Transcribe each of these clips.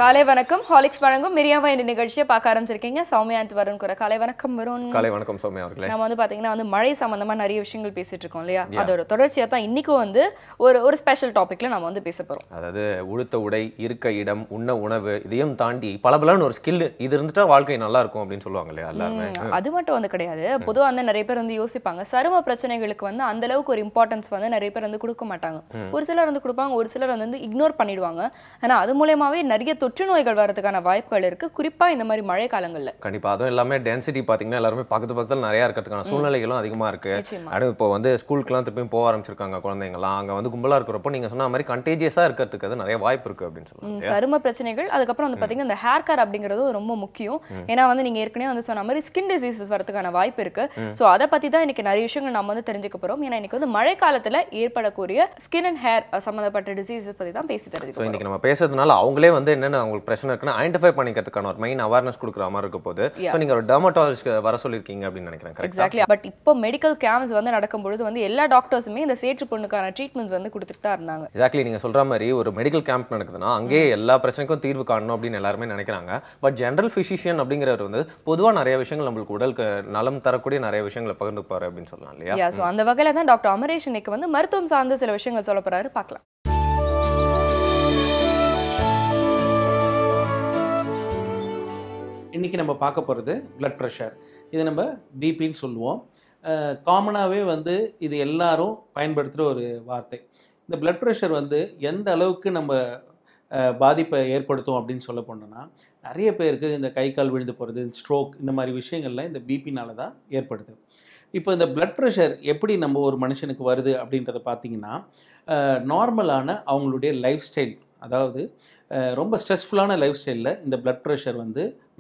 காலை வணக்கம். ஹாலிக்ஸ் வழங்கும் இனியவை இன்று நிகழ்ச்சியை பார்க்க ஆரம்பிச்சிருக்கீங்க. சௌமியா வருண் கூட காலை வணக்கம் வருண். காலை வணக்கம் சௌமியா அவர்களே. நம்ம பாத்தீங்கன்னா மழை சம்பந்தமா நிறைய விஷயங்கள் பேசிட்டு இருக்கோம் இல்லையா? அதோட தொடர்ச்சியா தான் இன்னைக்கும் ஒரு ஸ்பெஷல் டாபிக்ல நம்ம பேச போறோம். அதாவது உடுத்த உடை, இருக்க இடம், உண்ண உணவு, இதையும் தாண்டி பலபலன்னு ஒரு ஸ்கில் இது இருந்துட்டா வாழ்க்கை நல்லா இருக்கும் அப்படின்னு சொல்லுவாங்க இல்லையா எல்லாருமே. அது மட்டும் கிடையாது. பொதுவா நிறைய பேர் யோசிப்பாங்க சரும பிரச்சனைகளுக்கு அந்த அளவுக்கு ஒரு இம்பார்ட்டன்ஸ் நிறைய பேர் கொடுக்க மாட்டாங்க. ஒரு சிலர் கொடுப்பாங்க, ஒரு சிலர் இக்னோர் பண்ணிடுவாங்க. ஆனா அது மூலமாவே நிறைய தொற்று நோய்கள் வரதுக்கான வாய்ப்புகள் இருக்கு, குறிப்பா இந்த மாதிரி மழை காலங்கள்ல. கண்டிப்பா. அதுவும் எல்லாமே டென்சிட்டி பாத்தீங்கன்னா எல்லாருமே பக்கத்துல நிறைய இருக்கிறதுக்கான சூழ்நிலைகளும் அதிகமா இருக்கு. அடுத்து இப்போ ஸ்கூலுக்குலாம் திருப்பியும் போக ஆரம்பிச்சிருக்காங்க குழந்தைங்கலாம். அங்க கும்பலா இருக்கிறப்போ நீங்க சொன்ன மாதிரி கண்டேஜியஸா இருக்கிறதுக்கு அது நிறைய வாய்ப்பு இருக்கு அப்படின்னு சொல்லுவாங்க. சரும பிரச்சனைகள், அதுக்கப்புறம் பாத்தீங்கன்னா இந்த ஹேர் கேர் அப்படிங்கிறது ரொம்ப முக்கியம். ஏன்னா நீங்க ஏற்கனவே சொன்ன மாதிரி ஸ்கின் டிசீசஸ் வரதுக்கான வாய்ப்பு இருக்கு. சோ அதை பத்தி தான் இன்னைக்கு நிறைய விஷயங்கள் நம்ம தெரிஞ்சுக்க போறோம். ஏன்னா இன்னைக்கு மழை காலத்துல ஏற்படக்கூடிய ஸ்கின் அண்ட் ஹேர் சம்பந்தப்பட்ட டிசீசஸ் பத்தி தான் பேசி தெரிஞ்சுக்க போறோம். இன்னைக்கு நம்ம பேசுறதுனால அவங்களே என்னென்ன அவங்களுக்கு பிரச்சனை இருக்குன்னு ஐடென்டிஃபை பண்ணிக்கிறதுக்கான ஒரு மெயின் அவேர்னஸ் கொடுக்குற மாதிரி இருக்க போது. சோ நீங்க ஒரு டெர்மட்டாலஜிஸ்ட் வர சொல்லிருக்கீங்க அப்படின்னு நினைக்கிறேன். எக்ஸாக்ட்லி. பட் இப்போ மெடிக்கல் கேம்ப்ஸ் நடக்கும்போது எல்லா டாக்டர்ஸுமே இந்த சேற்று புண்ணுக்கான ட்ரீட்மெண்ட்ஸ் கொடுத்துட்டு தான் இருந்தாங்க. எக்ஸாக்ட்லி. நீங்க சொல்ற மாதிரி ஒரு மெடிக்கல் கேம்ப் நடக்குதுன்னா அங்கே எல்லா பிரச்சனைக்கும் தீர்வு காணணும் அப்படின்னு எல்லாருமே நினைக்கிறாங்க. பட் ஜெனரல் பிசிஷியன் அப்படிங்கிறவர் பொதுவா நிறைய விஷயங்கள் நம்மளுக்கு உடலுக்கு நலம் தரக்கூடிய நிறைய விஷயங்களை பகிர்ந்து போறாரு அப்படின்னு சொல்லலாம் இல்லையா? சோ அந்த வகையில தான் டாக்டர் அமரேஷ் இன்னைக்கு மருத்துவம் சார்ந்த சில விஷயங்கள் சொல்ல போறாரு. பார்க்கலாம். இன்றைக்கி நம்ம பார்க்க போகிறது பிளட் ப்ரெஷர். இது நம்ம பிபின்னு சொல்லுவோம். காமனாகவே இது எல்லாரும் பயன்படுத்துகிற ஒரு வார்த்தை. இந்த பிளட் ப்ரெஷர் எந்த அளவுக்கு நம்ம பாதிப்பை ஏற்படுத்தும் அப்படின்னு சொல்ல போனோம்னா, நிறைய பேருக்கு இந்த கை கால் விழுந்து போகிறது, ஸ்ட்ரோக், இந்த மாதிரி விஷயங்கள்லாம் இந்த பிபினால தான் ஏற்படுது. இப்போ இந்த பிளட் ப்ரெஷர் எப்படி நம்ம ஒரு மனுஷனுக்கு வருது அப்படின்றத பார்த்திங்கன்னா, நார்மலான அவங்களுடைய லைஃப் ஸ்டைல், அதாவது ரொம்ப ஸ்ட்ரெஸ்ஃபுல்லான லைஃப் ஸ்டைலில் இந்த பிளட் ப்ரெஷர்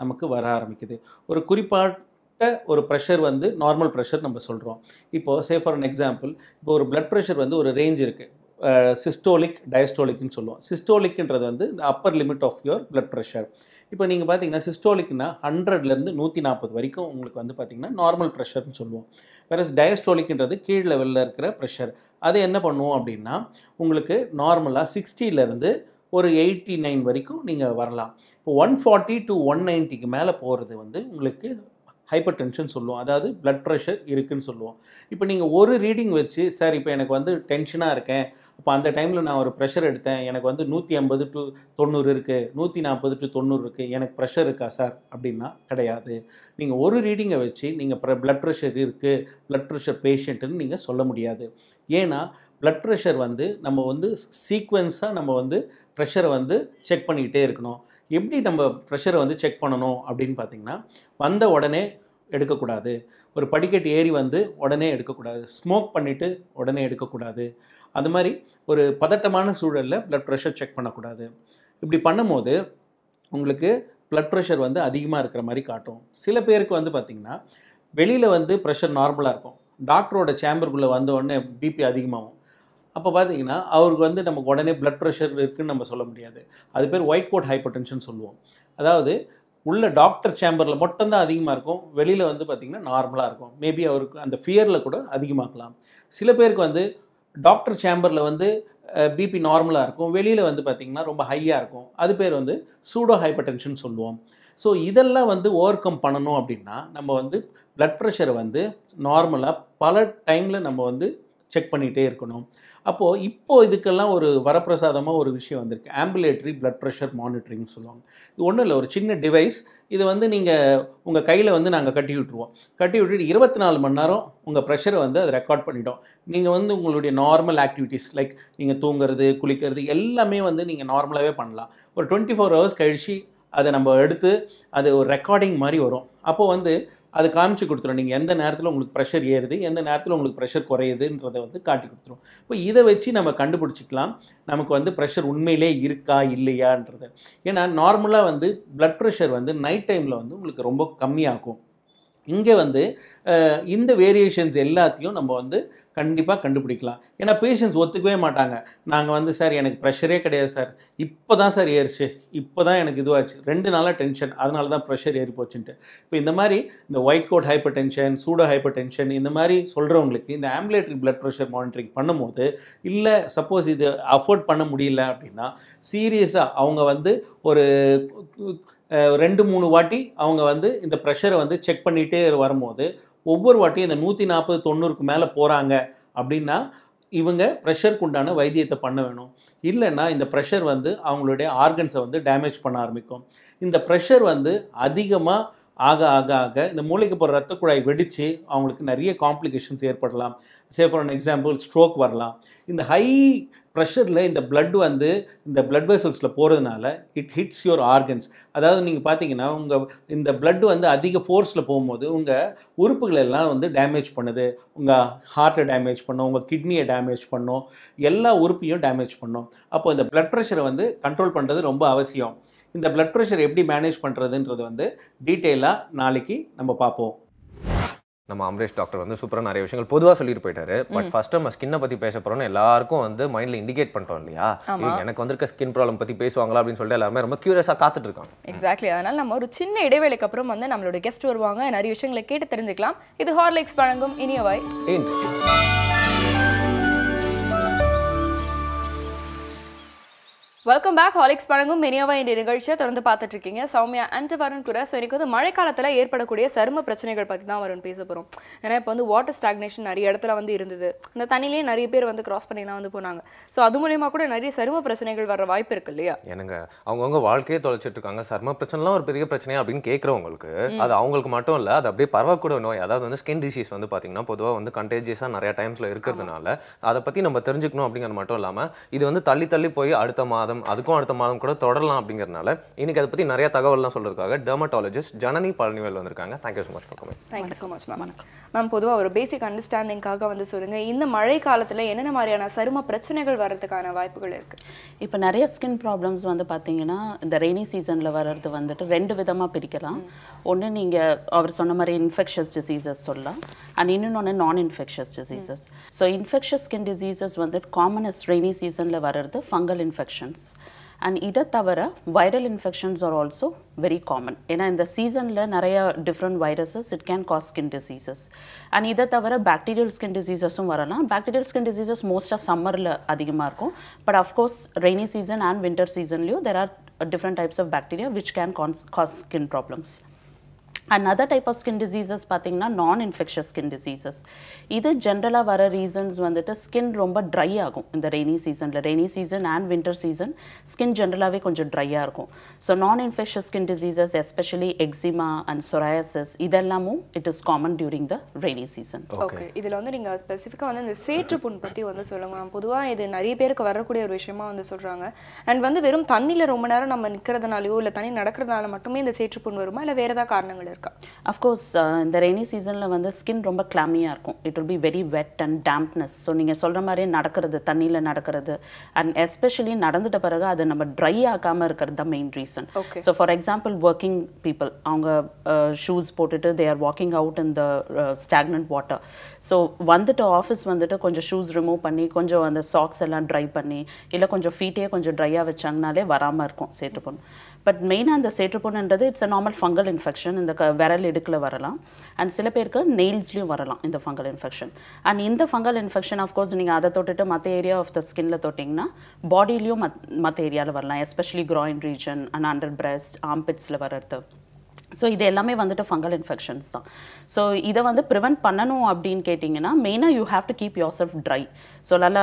நமக்கு வர ஆரம்பிக்குது. ஒரு குறிப்பாட்ட ஒரு ப்ரெஷர் நார்மல் ப்ரெஷர் நம்ம சொல்கிறோம். இப்போது சே ஃபார் அன் எக்ஸாம்பிள், இப்போ ஒரு பிளட் ப்ரெஷர் ஒரு ரேஞ்ச் இருக்குது. சிஸ்டோலிக், டயஸ்டோலிக்னு சொல்லுவோம். சிஸ்டோலிக்ன்றது இந்த upper limit of your blood pressure. இப்போ நீங்கள் பார்த்தீங்கன்னா சிஸ்டோலிக்னா 100லேருந்து 140 வரைக்கும் உங்களுக்கு பார்த்தீங்கன்னா நார்மல் ப்ரெஷர்னு சொல்லுவோம். வேறஸ் டயஸ்டோலிக்ன்றது கீழ் லெவலில் இருக்கிற ப்ரெஷர். அது என்ன பண்ணுவோம் அப்படின்னா, உங்களுக்கு நார்மலாக 60லேருந்து ஒரு 89 வரைக்கும் நீங்கள் வரலாம். இப்போ 140 to 190க்கு மேலே போகிறது உங்களுக்கு ஹைப்பர் டென்ஷன் சொல்லுவோம். அதாவது பிளட் ப்ரெஷர் இருக்குதுன்னு சொல்லுவோம். இப்போ நீங்கள் ஒரு ரீடிங் வச்சு, சார் இப்போ எனக்கு டென்ஷனாக இருக்கேன், அப்போ அந்த டைமில் நான் ஒரு ப்ரெஷர் எடுத்தேன், எனக்கு 150 to 90 இருக்குது, 140 to 90 இருக்குது, எனக்கு ப்ரெஷர் இருக்கா சார் அப்படின்னா கிடையாது. நீங்கள் ஒரு ரீடிங்கை வச்சு நீங்கள் பிளட் ப்ரெஷர் இருக்குது, பிளட் ப்ரெஷர் பேஷண்ட்டுன்னு நீங்கள் சொல்ல முடியாது. ஏன்னா பிளட் ப்ரெஷர் நம்ம சீக்வென்ஸாக நம்ம ப்ரெஷரை செக் பண்ணிக்கிட்டே இருக்கணும். எப்படி நம்ம ப்ரெஷரை செக் பண்ணணும் அப்படின்னு பார்த்திங்கன்னா, வந்த உடனே எடுக்கக்கூடாது, ஒரு படிக்கட்டு ஏறி உடனே எடுக்கக்கூடாது, ஸ்மோக் பண்ணிவிட்டு உடனே எடுக்கக்கூடாது, அது மாதிரி ஒரு பதட்டமான சூழலில் பிளட் ப்ரெஷர் செக் பண்ணக்கூடாது. இப்படி பண்ணும்போது உங்களுக்கு பிளட் ப்ரெஷர் அதிகமாக இருக்கிற மாதிரி காட்டும். சில பேருக்கு பார்த்திங்கன்னா வெளியில் ப்ரெஷர் நார்மலாக இருக்கும், டாக்டரோட சேம்பருக்குள்ளே வந்த உடனே பிபி அதிகமாகும். அப்போ பார்த்தீங்கன்னா அவருக்கு நமக்கு உடனே பிளட் ப்ரெஷர் இருக்குதுன்னு நம்ம சொல்ல முடியாது. அது பேர் ஒயிட் கோட் ஹைப்பர் டென்ஷன் சொல்லுவோம். அதாவது உள்ள டாக்டர் சேம்பரில் மட்டும்தான் அதிகமாக இருக்கும், வெளியில் பார்த்திங்கன்னா நார்மலாக இருக்கும். மேபி அவருக்கு அந்த ஃபியரில் கூட அதிகமாகலாம். சில பேருக்கு டாக்டர் சேம்பரில் பிபி நார்மலாக இருக்கும், வெளியில் பார்த்திங்கன்னா ரொம்ப ஹையாக இருக்கும். அது பேர் சூடோ ஹைப்பர் டென்ஷன் சொல்லுவோம். ஸோ இதெல்லாம் ஓவர் கம் பண்ணணும் அப்படின்னா நம்ம பிளட் ப்ரெஷரை நார்மலாக பல டைமில் நம்ம செக் பண்ணிகிட்டே இருக்கணும். அப்போது இப்போது இதுக்கெல்லாம் ஒரு வரப்பிரசாதமாக ஒரு விஷயம் வந்திருக்கு, ஆம்புலேட்டரி பிளட் ப்ரெஷர் மானிட்டரிங்னு சொல்லுவாங்க. இது ஒன்றும் இல்லை, ஒரு சின்ன டிவைஸ். இது நீங்கள் உங்கள் கையில் நாங்கள் கட்டி விட்டுருவோம். கட்டி விட்டுட்டு 24 மணி நேரம் உங்கள் ப்ரெஷரை அது ரெக்கார்ட் பண்ணிட்டோம். நீங்கள் உங்களுடைய நார்மல் ஆக்டிவிட்டீஸ் லைக் நீங்கள் தூங்குறது, குளிக்கிறது எல்லாமே நீங்கள் நார்மலாகவே பண்ணலாம். ஒரு 24 ஹவர்ஸ் கழித்து அதை நம்ம எடுத்து அது ஒரு ரெக்கார்டிங் மாதிரி வரும். அப்போது அது காமிச்சு கொடுத்துரும், நீங்கள் எந்த நேரத்தில் உங்களுக்கு ப்ரெஷர் ஏறுது, எந்த நேரத்தில் உங்களுக்கு ப்ரெஷர் குறையுதுன்றதை காட்டி கொடுத்துரும். இப்போ இதை வச்சு நம்ம கண்டுபிடிச்சிக்கலாம் நமக்கு ப்ரெஷர் உண்மையிலே இருக்கா இல்லையான்றது. ஏன்னா நார்மலாக பிளட் ப்ரெஷர் நைட் டைமில் உங்களுக்கு ரொம்ப கம்மியாகும். இங்கே வந்து இந்த வேரியேஷன்ஸ் எல்லாத்தையும் நம்ம வந்து கண்டிப்பாக கண்டுபிடிக்கலாம். ஏன்னா பேஷண்ட்ஸ் ஒத்துக்கவே மாட்டாங்க. நாங்கள் வந்து சார் எனக்கு ப்ரெஷரே கிடையாது சார், இப்போ தான் சார் ஏறிச்சு, இப்போ தான் எனக்கு இதுவாச்சு, 2 நாளாக டென்ஷன், அதனால தான் ப்ரெஷர் ஏறி போச்சுன்ட்டு. இப்போ இந்த மாதிரி இந்த white coat hypertension, pseudo hypertension இந்த மாதிரி சொல்கிறவங்களுக்கு இந்த ஆம்புலேட்டரி பிளட் ப்ரெஷர் மானிட்டரிங் பண்ணும்போது, இல்லை சப்போஸ் இது அஃபோர்ட் பண்ண முடியல அப்படின்னா சீரியஸாக அவங்க வந்து ஒரு 2-3 வாட்டி அவங்க வந்து இந்த ப்ரெஷரை வந்து செக் பண்ணிகிட்டே வரும்போது, ஒவ்வொரு வாட்டியும் இந்த 140-90க்கு மேலே போகிறாங்க அப்படின்னா இவங்க ப்ரெஷருக்கு உண்டான வைத்தியத்தை பண்ண வேணும். இல்லைன்னா இந்த ப்ரெஷர் வந்து அவங்களுடைய ஆர்கன்ஸை வந்து டேமேஜ் பண்ண ஆரம்பிக்கும். இந்த ப்ரெஷர் வந்து அதிகமாக ஆக ஆக ஆக இந்த மூளைக்கு போகிற ரத்த குழாய் வெடித்து அவங்களுக்கு நிறைய காம்ப்ளிகேஷன்ஸ் ஏற்படலாம். ஃபார் அன் எக்ஸாம்பிள் ஸ்ட்ரோக் வரலாம். இந்த ஹை ப்ரெஷரில் இந்த பிளட் வந்து இந்த பிளட் வெசல்ஸில் போகிறதுனால இட் ஹிட்ஸ் யுவர் ஆர்கன்ஸ். அதாவது நீங்கள் பார்த்தீங்கன்னா உங்கள் இந்த பிளட் வந்து அதிக ஃபோர்ஸில் போகும்போது உங்கள் உறுப்புகள் எல்லாம் வந்து டேமேஜ் பண்ணுது. உங்கள் ஹார்ட்டை டேமேஜ் பண்ணும், உங்கள் கிட்னியை டேமேஜ் பண்ணும், எல்லா உறுப்பையும் டேமேஜ் பண்ணும். அப்போ இந்த பிளட் ப்ரெஷரை வந்து கண்ட்ரோல் பண்ணுறது ரொம்ப அவசியம். இந்த பிளட் ப்ரெஷர் எப்படி மேனேஜ் பண்ணுறதுன்றது வந்து டீட்டெயிலாக நாளைக்கு நம்ம பார்ப்போம். நம்ம அமரேஷ் டாக்டர் வந்து சூப்பராக நிறைய விஷயங்கள் பொதுவாக சொல்லிட்டு போயிட்டாரு. பட் ஃபர்ஸ்ட் நம்ம ஸ்கின்னை பற்றி பேச போகிறோம்னு எல்லாருக்கும் வந்து மைண்டில் இண்டிகேட் பண்ணிட்டோம் இல்லையா? எனக்கு வந்திருக்க ஸ்கின் ப்ராப்ளம் பற்றி பேசுவாங்களா அப்படின்னு சொல்லிட்டு எல்லாருமே ரொம்ப க்யூரியஸாக காத்துட்டு இருக்காங்க. எக்ஸாக்ட்லி. அதனால நம்ம ஒரு சின்ன இடைவேளைக்கு அப்புறம் வந்து நம்மளோட கெஸ்ட் வருவாங்க, நிறைய விஷயங்களை கேட்டு தெரிஞ்சுக்கலாம். இது ஹார்லிக்ஸ் வழங்கும் இனியவாய் இன்று. Welcome back. ஹாலிக்ஸ் வழங்கும் இனியவாய் இந்த நிகழ்ச்சியை தொடர்ந்து பார்த்துட்டு இருக்கீங்க. சௌமியா அண்ட் வருண் கூட. ஸோ எனக்கு வந்து மழைக்காலத்தில் ஏற்படக்கூடிய சரும பிரச்சனைகள் பற்றி தான் வருண் பேச போகிறோம். ஏன்னா இப்போ வந்து வாட்டர் ஸ்டாக்னேஷன் நிறைய இடத்துல வந்து இருந்தது. அந்த தண்ணியிலேயே நிறைய பேர் வந்து கிராஸ் பண்ணிலாம் வந்து போனாங்க. ஸோ அது மூலியமாக கூட நிறைய சரும பிரச்சனைகள் வர வாய்ப்பு இருக்கு இல்லையா? எனக்கு அவங்கவுங்க வாழ்க்கையே தொலைச்சிட்டு இருக்காங்க. சரும பிரச்சனைலாம் ஒரு பெரிய பிரச்சனையா அப்படின்னு கேட்குறவங்களுக்கு அது அவங்களுக்கு மட்டும் இல்லை, அது அப்படியே பரவக்கூட நோய். அதாவது வந்து ஸ்கின் டிசீஸ் வந்து பார்த்தீங்கன்னா பொதுவாக வந்து கண்டேஜியஸாக நிறைய டைம்ஸில் இருக்கிறதுனால அதை பற்றி நம்ம தெரிஞ்சுக்கணும் அப்படிங்கிறது மட்டும் இல்லாமல் இது வந்து தள்ளி தள்ளி போய் அடுத்த மாதம் அதுக்கும் அடுத்த மாதம் கூட தொடரலாம் அப்படிங்கிறதுனால இன்னைக்கு அதை பற்றி நிறைய தகவல்லாம் சொல்றதுக்காக டெர்மட்டாலஜிஸ்ட் ஜனனி பழனிவேல் வந்திருக்காங்க. Thank you so much for coming. Thank you so much ma'am. Ma'am பொதுவாக ஒரு பேசிக் அண்டர்ஸ்டாண்டிங்காக வந்து சொல்லுங்க, இந்த மழை காலத்தில் என்னென்ன மாதிரியான சரும பிரச்சனைகள் வர்றதுக்கான வாய்ப்புகள் இருக்கு? இப்போ நிறைய ஸ்கின் ப்ராப்ளம்ஸ் வந்து பார்த்தீங்கன்னா இந்த ரெய்னி சீசனில் வர்றது வந்துட்டு 2 விதமாக பிரிக்கலாம். ஒன்று நீங்கள் அவர் சொன்ன மாதிரி இன்ஃபெக்ஷஸ் டிசீசஸ் சொல்லலாம், அண்ட் இன்னொன்று நான் infectious diseases. So infectious skin diseases வந்து காமனஸ்ட் ரெய்னி சீசனில் வர்றது ஃபங்கல் இன்ஃபெக்ஷன்ஸ். அண்ட் இதை தவிர viral infections are also very common. ஏன்னா இந்த சீசனில் நிறைய different viruses it can cause skin diseases. And இதை தவிர பாக்டீரியல் ஸ்கின் டிசீசஸும் வரலாம். பாக்டீரியல் ஸ்கின் டிசீசஸ் மோஸ்ட்டாக சம்மரில் அதிகமாக இருக்கும். But of course rainy season and winter சீசன்லேயும் there are different types of bacteria which can cause skin problems. Another type of skin diseases பார்த்தீங்கன்னா நான் இன்ஃபெக்ஷஸ் ஸ்கின் டிசீசஸ். இது ஜென்ரலாக வர ரீசன்ஸ் வந்துட்டு ஸ்கின் ரொம்ப ட்ரை ஆகும் இந்த ரெய்னி சீசனில். Rainy season and winter season skin ஜென்ரலாகவே கொஞ்சம் ட்ரையாக இருக்கும். So non infectious skin diseases especially eczema and psoriasis இதெல்லாமும் it is common during the rainy season. Okay, இதில் வந்து நீங்கள் ஸ்பெசிஃபிக்காக வந்து இந்த சேற்றுப்புண் பற்றி வந்து சொல்லுங்க. பொதுவாக இது நிறைய பேருக்கு வரக்கூடிய ஒரு விஷயமா வந்து சொல்கிறாங்க. அண்ட் வந்து வெறும் தண்ணியில் ரொம்ப நேரம் நம்ம நிற்கிறதுனாலையோ இல்லை தண்ணி நடக்கிறதுனால மட்டுமே இந்த சேற்றுப்புண் வருமா, இல்லை வேறு ஏதாவது காரணங்கள் இருக்கா? அஃப்கோர்ஸ் இந்த ரெய்னி சீசனில் வந்து ஸ்கின் ரொம்ப கிளாமியாக இருக்கும். It will be very wet and dampness. So நீங்கள் சொல்கிற மாதிரியே நடக்கிறது, தண்ணியில் நடக்கிறது, அண்ட் எஸ்பெஷலி நடந்துட்ட பிறகு அது நம்ம ட்ரை ஆகாமல் இருக்கிறது தான் main reason. So for example working people அவங்க ஷூஸ் போட்டுட்டு they are walking out in the stagnant water. So வந்துட்டு ஆஃபீஸ் வந்துட்டு கொஞ்சம் ஷூஸ் ரிமூவ் பண்ணி கொஞ்சம் அந்த சாக்ஸ் எல்லாம் ட்ரை பண்ணி இல்லை கொஞ்சம் ஃபீட்டையே கொஞ்சம் ட்ரையாக வச்சாங்கனாலே வராமல் இருக்கும் சேற்றுப்புண். பட் மெயினாக அந்த சேற்றுப்புண்ணுன்றது it's a normal fungal infection. இந்த விரல் இடுக்கில் வரலாம் அண்ட் சில பேருக்கு நெயில்ஸ்லையும் வரலாம் இந்த ஃபங்கல் இன்ஃபெக்ஷன். அண்ட் இந்த ஃபங்கல் இன்ஃபெக்ஷன் ஆஃப்கோர்ஸ் நீங்கள் அதை தொட்டுட்டு மற்ற ஏரியா ஆஃப் த ஸ்கின்ல தொட்டிங்கன்னா பாடியிலையும் மற்ற ஏரியாவில் வரலாம், especially groin region and under breast ஆம்பிட்ஸில் வர்றது. ஸோ இது எல்லாமே வந்துட்டு ஃபங்கல் இன்ஃபெக்ஷன்ஸ் தான். ஸோ இதை வந்து ப்ரிவென்ட் பண்ணணும் அப்படின்னு கேட்டிங்கன்னா மெயினாக you have to keep yourself dry. So நல்லா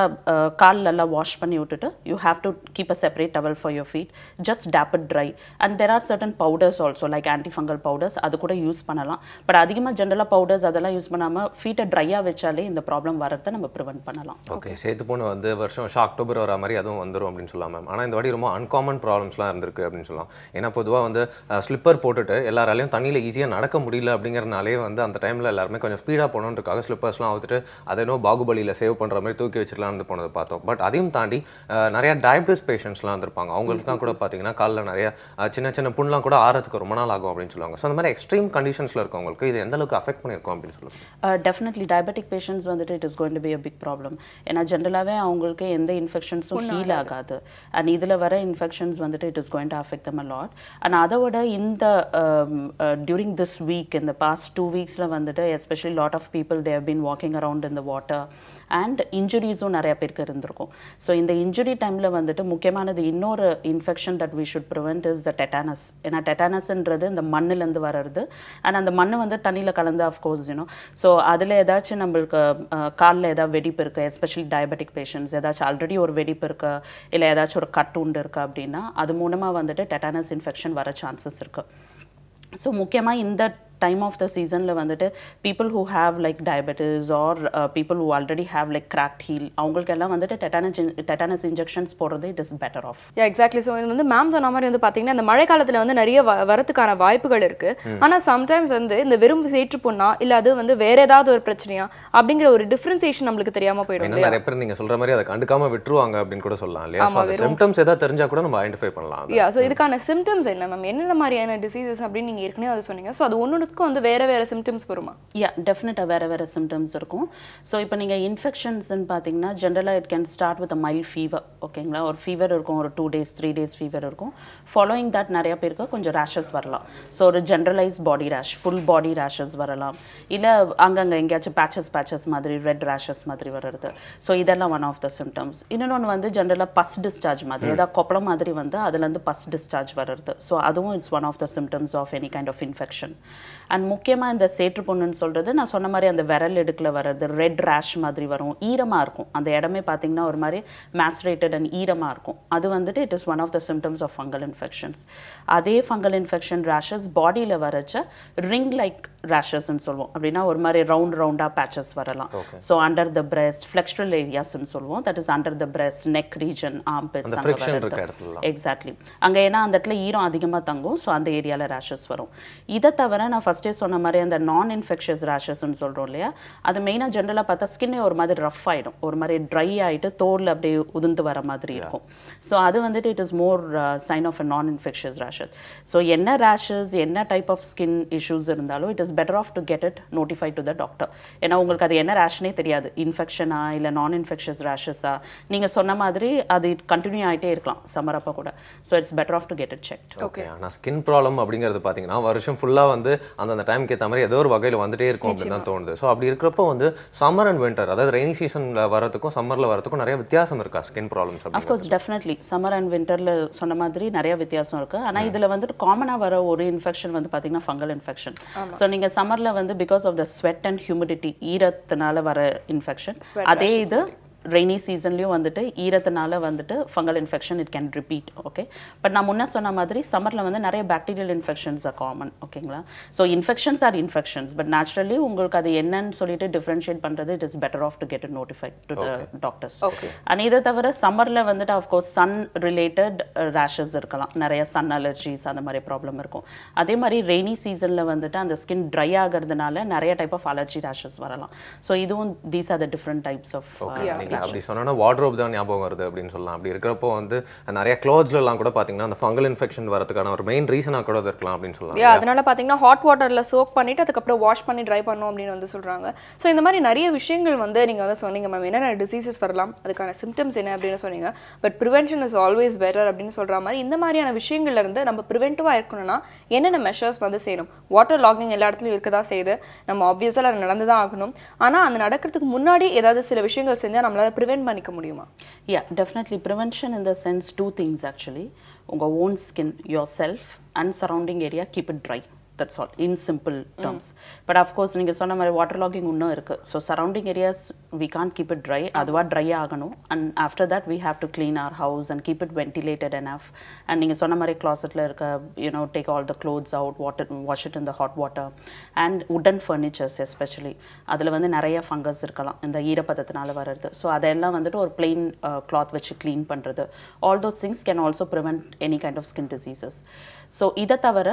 கால் நல்லா வாஷ் பண்ணி விட்டுட்டு you have to keep a separate towel for your feet, just dab it dry. And there are certain powders also like antifungal powders, அது கூட use பண்ணலாம். But அதிகமாக ஜென்ரலாக பவுடர்ஸ் அதெல்லாம் யூஸ் பண்ணாமல் ஃபீட்டை ட்ரையாக வச்சாலே இந்த ப்ராப்ளம் வரதை நம்ம ப்ரிவென்ட் பண்ணலாம். ஓகே, சேத்துப்புண்ணு வந்து வருஷம் அக்டோபர் வர மாதிரி அதுவும் வந்துடும் அப்படின்னு சொல்லலாம் மேம். ஆனால் இந்த வாட்டி ரொம்ப அன்காமன் ப்ராப்ளம்ஸ்லாம் இருந்திருக்கு அப்படின்னு சொல்லலாம். ஏன்னா பொதுவாக வந்து ஸ்லிப்பர் போட்டுட்டு எல்லாருமே எல்லாராலையும் தண்ணியில் ஈஸியாக நடக்க முடியல அப்படிங்கிறனாலே வந்து அந்த டைமில் எல்லாருமே கொஞ்சம் ஸ்பீடாக போகணுன்றக்காக ஸ்லிப்பர்ஸ்லாம் அவுத்துட்டு அதை இன்னும் பாகுபலியில் சேவ் பண்ணுற மாதிரி தூக்கி வச்சுக்கலாம்னு போனதை பார்த்தோம். பட் அதையும் தாண்டி நிறையா டயபிட்டிஸ் பேஷண்ட்ஸ்லாம் இருப்பாங்க. அவங்களுக்குலாம் கூட பார்த்தீங்கன்னா காலில் நிறைய சின்ன சின்ன புண்ணெலாம் கூட ஆறதுக்கு ரொம்ப நாள் ஆகும் அப்படின்னு சொல்லுவாங்க. ஸோ அந்த மாதிரி எக்ஸ்ட்ரீம் கண்டிஷன்ஸில் இருக்கவங்களுக்கு இது எந்த அளவுக்கு அஃபெக்ட் பண்ணியிருக்கோம் அப்படின்னு சொல்லுவாங்க. டெஃபினெட்லி டயபெட்டிக் பேஷண்ட்ஸ் வந்துட்டு it is going to be a big problem. ஏன்னா ஜென்ரலாகவே அவங்களுக்கு எந்த இன்ஃபெக்ஷன்ஸும் ஹீல் ஆகாது. அண்ட் இதில் வர இன்ஃபெக்ஷன்ஸ் வந்துட்டு it is going to affect them a lot. And அதை விட இந்த during this week, in the past 2 weeks வந்துட்டு especially lot of people they have been walking around in the water and injuries-உம் நிறைய பேருக்கு இருந்திருக்கும். ஸோ இந்த injury டைமில் வந்துட்டு முக்கியமானது இன்னொரு infection that we should prevent is the tetanus. ஏன்னா டெட்டானஸ்ன்றது இந்த மண்ணிலேருந்து வர்றது. அண்ட் அந்த மண் வந்து தண்ணியில் கலந்து அஃப்கோர்ஸ் யூனோ. ஸோ அதில் ஏதாச்சும் நம்மளுக்கு காலில் ஏதாவது வெடிப்பு இருக்குது, எஸ்பெஷலி டயபெட்டிக் பேஷண்ட்ஸ் ஏதாச்சும் ஆல்ரெடி ஒரு வெடிப்பு இருக்குது இல்லை ஏதாச்சும் ஒரு கட்டு உண்டு இருக்குது அப்படின்னா அது மூலமாக வந்துட்டு டெட்டானஸ் இன்ஃபெக்ஷன் வர சான்சஸ் இருக்குது. ஸோ முக்கியமாக இந்த time of the season la vandu people who have like diabetes or people who already have like cracked heel avungalukella vandu tetanus injections போறது it is better off. Yeah, exactly. So இது வந்து ma'am சொன்ன மாதிரி வந்து பாத்தீங்கன்னா இந்த மழை காலத்துல வந்து நிறைய வரதுக்கான வாய்ப்புகள் இருக்கு. ஆனா sometimes வந்து இந்த வெறும் சேற்று புண்ணா இல்ல அது வந்து வேற ஏதாவது ஒரு பிரச்சனையா அப்படிங்கற ஒரு டிஃபரன்சியேஷன் நமக்கு தெரியாம போய்டும். என்ன நிறைய பேர் நீங்க சொல்ற மாதிரி அத கண்டுக்காம விட்டுருவாங்க அப்படினு கூட சொல்லலாம் இல்லையா? சோ அந்த சிம்ப்டம்ஸ் ஏதா தெரிஞ்சா கூட நம்ம ஐடென்டிஃபை பண்ணலாம். Yeah, so இதுக்கான சிம்ப்டம்ஸ் என்ன மேம்? என்னென்ன மாதிரியான டிசீசஸ் அப்படி நீங்க ஏற்கனவே அத சொன்னீங்க. சோ அது ஒண்ணுக்கு வந்து வேற சிம்ப்டம்ஸ் வருமா? Yeah, definitely வேற சிம்ப்டம்ஸ் இருக்கும். ஸோ இப்போ நீங்கள் இன்ஃபெக்ஷன்ஸ்ன்னு பார்த்தீங்கன்னா ஜென்ரலாக it can start with a mild fever. ஓகேங்களா? ஒரு ஃபீவர் இருக்கும், ஒரு 2 days 3 days ஃபீவர் இருக்கும். ஃபாலோயிங் தட் நிறைய பேருக்கு கொஞ்சம் ரேஷஸ் வரலாம். ஸோ ஒரு ஜென்ரலைஸ் பாடி ரேஷ், ஃபுல் பாடி ரேஷஸ் வரலாம். இல்லை அங்கங்கே எங்கேயாச்சும் பேச்சஸ் மாதிரி ரெட் ரேஷஸ் மாதிரி வர்றது. ஸோ இதெல்லாம் ஒன் ஆஃப் த சிம்டம்ஸ். இன்னொன்று வந்து ஜென்ரலாக பஸ் டிஸ்சார்ஜ் மாதிரி ஏதாவது கொப்பளம் மாதிரி வந்து அதுலேருந்து பஸ் டிஸ்சார்ஜ் வர்றது. ஸோ அதுவும் it's one of the symptoms of any kind of infection. And முக்கியமாக இந்த சேற்று புண்ணுன்னு சொல்கிறது நான் சொன்ன மாதிரி அந்த விரல் இடுக்கில் வர்றது ரெட் ரேஷ் மாதிரி வரும், ஈரமாக இருக்கும். அந்த இடமே பார்த்தீங்கன்னா ஒரு மாதிரி மேஸ்ரேட்டட் அண்ட் ஈரமாக இருக்கும். அது வந்துட்டு it is one of the symptoms of fungal infections. அதே ஃபங்கல் இன்ஃபெக்ஷன் ரேஷஸ் பாடியில் வரச்ச ரிங் லைக் ரேஷஸ்ன்னு சொல்லுவோம். அப்படின்னா ஒரு மாதிரி ரவுண்டாக பேச்சஸ் வரலாம். So under the breast flexural ஏரியாஸ்ன்னு சொல்லுவோம். That is under the breast, neck region, armpits அங்கே வரது. எக்ஸாக்ட்லி அங்கே ஏன்னா அந்த இடத்துல ஈரம் அதிகமாக தங்கும். ஸோ அந்த ஏரியாவில் ரேஷஸ் வரும். இதை தவிர நான் ஃபஸ்ட்டே சொன்ன மாதிரி அந்த நான் இன்ஃபெக்ஷியஸ் ரேஷஸ்ன்னு சொல்கிறோம் இல்லையா, அது மெயினாக ஜென்ரலாக பார்த்தா ஸ்கின்னே ஒரு மாதிரி ரஃப் ஆகிடும், ஒரு மாதிரி ட்ரை ஆகிட்டு தோல் அப்படியே உதிர்ந்து வர மாதிரி இருக்கும். ஸோ அது வந்துட்டு it is more sign of a non infectious rashes. So என்ன ரேஷஸ் என்ன டைப் ஆஃப் ஸ்கின் இஷ்யூஸ் இருந்தாலும் it is better off to get it notify to the doctor. ஏன்னா உங்களுக்கு அது என்ன ரேஷனே தெரியாது, இன்ஃபெக்ஷனா இல்லை நான் இன்ஃபெக்ஷியஸ் ரேஷஸா. நீங்கள் சொன்ன மாதிரி அது கண்டினியூ ஆகிட்டே இருக்கலாம் சம்மர் அப்போ கூட. So it's better off to get it checked. Okay, ஆனால் ஸ்கின் ப்ராப்ளம் அப்படிங்கிறது பார்த்தீங்கன்னா வருஷம் ஃபுல்லாக வந்து அந்த டைமுக்கு ஏற்ற மாதிரி ஏதோ ஒரு வகையில் வந்துட்டே இருக்கும் அப்படின்னு தான் தோணுது. ஸோ அப்படி இருக்கிறப்போ வந்து சம்மர் அண்ட் வின்டர், அதாவது ரெய்னி சீசனில் வரதுக்கும் சம்மரில் வரதுக்கும் நிறைய வித்தியாசம் இருக்கா skin problems? Of course definitely summer and வின்டரில் சொன்ன மாதிரி நிறைய வித்தியாசம் இருக்குது. ஆனால் இதில் வந்துட்டு காமனாக வர ஒரு இன்ஃபெக்ஷன் வந்து பார்த்தீங்கன்னா ஃபங்கல் இன்ஃபெக்ஷன். ஸோ நீங்கள் சம்மரில் வந்து because of the sweat and humidity ஈரத்தினால வர இன்ஃபெக்ஷன். அதே இது ரெய்னி சீசன்லேயும் வந்துட்டு ஈரத்தினால வந்துட்டு fungal infection it can repeat. Okay, but நான் முன்னே சொன்ன மாதிரி சம்மரில் வந்து நிறைய பாக்டீரியல் இன்ஃபெக்ஷன்ஸ் ஆர் காமன். ஓகேங்களா? So infections are infections, but naturally உங்களுக்கு அது என்னன்னு சொல்லிட்டு டிஃப்ரென்ஷியேட் பண்ணுறது it is better off to get it notified to the doctors. And இதை தவிர சம்மரில் வந்துட்டு அஃப்கோர்ஸ் சன் ரிலேட்டட் ரேஷஸ் இருக்கலாம், நிறைய சன் அலர்ஜிஸ் அந்த மாதிரி ப்ராப்ளம் இருக்கும். அதே மாதிரி ரெய்னி சீசனில் வந்துட்டு அந்த ஸ்கின் ட்ரை ஆகிறதுனால நிறைய டைப் ஆஃப் அலர்ஜி ரேஷஸ் வரலாம். ஸோ இதுவும் these are the different types of. அப்படி சொன்னா வார்ட்ரோப் தான் ஞாபகம் வருது அப்படின்னு சொல்லலாம். அப்படி இருக்கிறப்போ வந்து நிறைய க்ளோத்ஸ்லாம் கூட பார்த்தீங்கன்னா அந்த ஃபங்கல் இன்ஃபெக்ஷன் வரதுக்கான ஒரு மெயின் ரீசனாக கூட இருக்கலாம் அப்படின்னு சொல்லலாம். அதனால பார்த்தீங்கன்னா ஹாட் வாட்டரில் சோக் பண்ணிட்டு அதுக்கப்புறம் வாஷ் பண்ணி ட்ரை பண்ணணும் அப்படின்னு வந்து சொல்கிறாங்க. ஸோ இந்த மாதிரி நிறைய விஷயங்கள் வந்து நீங்கள் வந்து சொன்னீங்க மேம், என்னென்ன டிசீசஸ் வரலாம், அதுக்கான சிம்டம்ஸ் என்ன அப்படின்னு சொன்னீங்க. But prevention is always better அப்படின்னு சொல்கிற மாதிரி இந்த மாதிரியான விஷயங்கள்ல இருந்து நம்ம ப்ரிவென்டிவாக இருக்கணும்னா என்னென்ன மெஷர்ஸ் வந்து செய்யணும்? வாட்டர் லாகிங் எல்லா இடத்துலையும் இருக்க தான் செய்யுது, நம்ம ஆப்வியஸாக அது நடந்து தான் ஆகணும். ஆனால் அந்த நடக்கிறதுக்கு முன்னாடி ஏதாவது சில விஷயங்கள் செஞ்சால் நம்மளால் ப்ரிவென்ட் பண்ணிக்க முடியுமா? Yeah, definitely prevention in the sense two things actually. Unga own skin, yourself and surrounding area, keep it dry. That's all in simple terms. But of course நீங்க சொன்ன மாதிரி வாட்டர் லாகிங் இன்னும் இருக்கு. So surrounding areas we can't keep it dry அதுவா dry ஆகணும் and after that we have to clean our house and keep it ventilated enough and நீங்க சொன்ன மாதிரி closetல இருக்க take all the clothes out wash it in the hot water and wooden furnitures especially அதுல வந்து நிறைய fungus இருக்கலாம் இந்த ஈரப்பதத்தினால வரது so அதெல்லாம் வந்துட்டு ஒரு plain cloth வச்சு clean பண்றது all those things can also prevent any kind of skin diseases so இத தவிர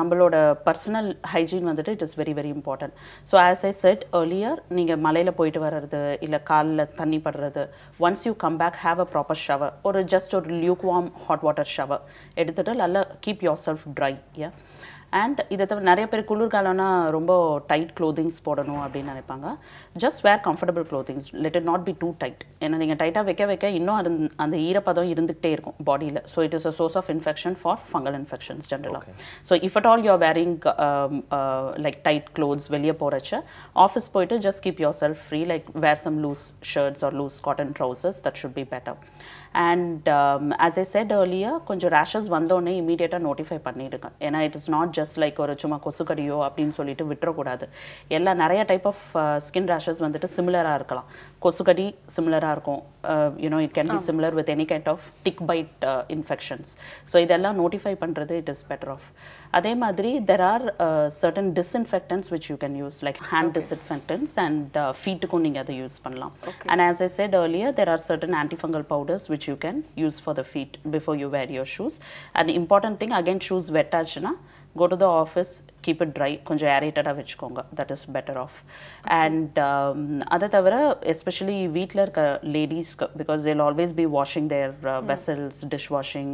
நம்மளோட personal hygiene வந்துட்டு it is very very important so as I said earlier நீங்க மலையில போயிட்டு வரது இல்ல கால்ல தண்ணி படுறது once you come back have a proper shower or just a lukewarm hot water shower எடுத்துட்டு நல்லா keep yourself dry yeah and இத தவிர நிறைய பேர் குளிர்காலம்னா ரொம்ப டைட் க்ளோதிங்ஸ் போடணும் அப்படின்னு நினைப்பாங்க just wear comfortable clothing let it not be too tight ஏன்னா நீங்க டைட்டா வைக்க இன்னும் அந்த ஈரப்பதம் இருந்துட்டே இருக்கும் பாடியில so it is a source of infection for fungal infections generally so if at all you are wearing like tight clothes வெளிய போறச்ச ஆபீஸ் போயிட்டு just keep yourself free like wear some loose shirts or loose cotton trousers that should be better and as I said earlier கொஞ்சம் rashes வந்தோனே immediately notify பண்ணிடுங்க ஏன்னா it is not just like ஒரு சும்மா கொசுக்கடியோ அப்படினு சொல்லிட்டு விட்டுற கூடாது எல்லா நிறைய டைப் ஆஃப் ஸ்கின் rashes வந்துட்டு சிமிலரா இருக்கலாம் கொசுக்கடி சிமிலரா இருக்கும் it can be similar with any kind of tick bite infections so இதெல்லாம் notify பண்றது it is better off அதே மாதிரி there are certain disinfectants which you can use like hand disinfectants and feet க்கு நீங்க அதை யூஸ் பண்ணலாம் and as I said earlier there are certain antifungal powders which you can use for the feet before you wear your shoes and important thing again shoes wet ஆச்சுனா go to the office keep it dry கொஞ்சம் aerated வெச்சுக்கோங்க that is better off and அத தவிர especially வீட்ல இருக்க ladies because they'll always be washing their vessels dishwashing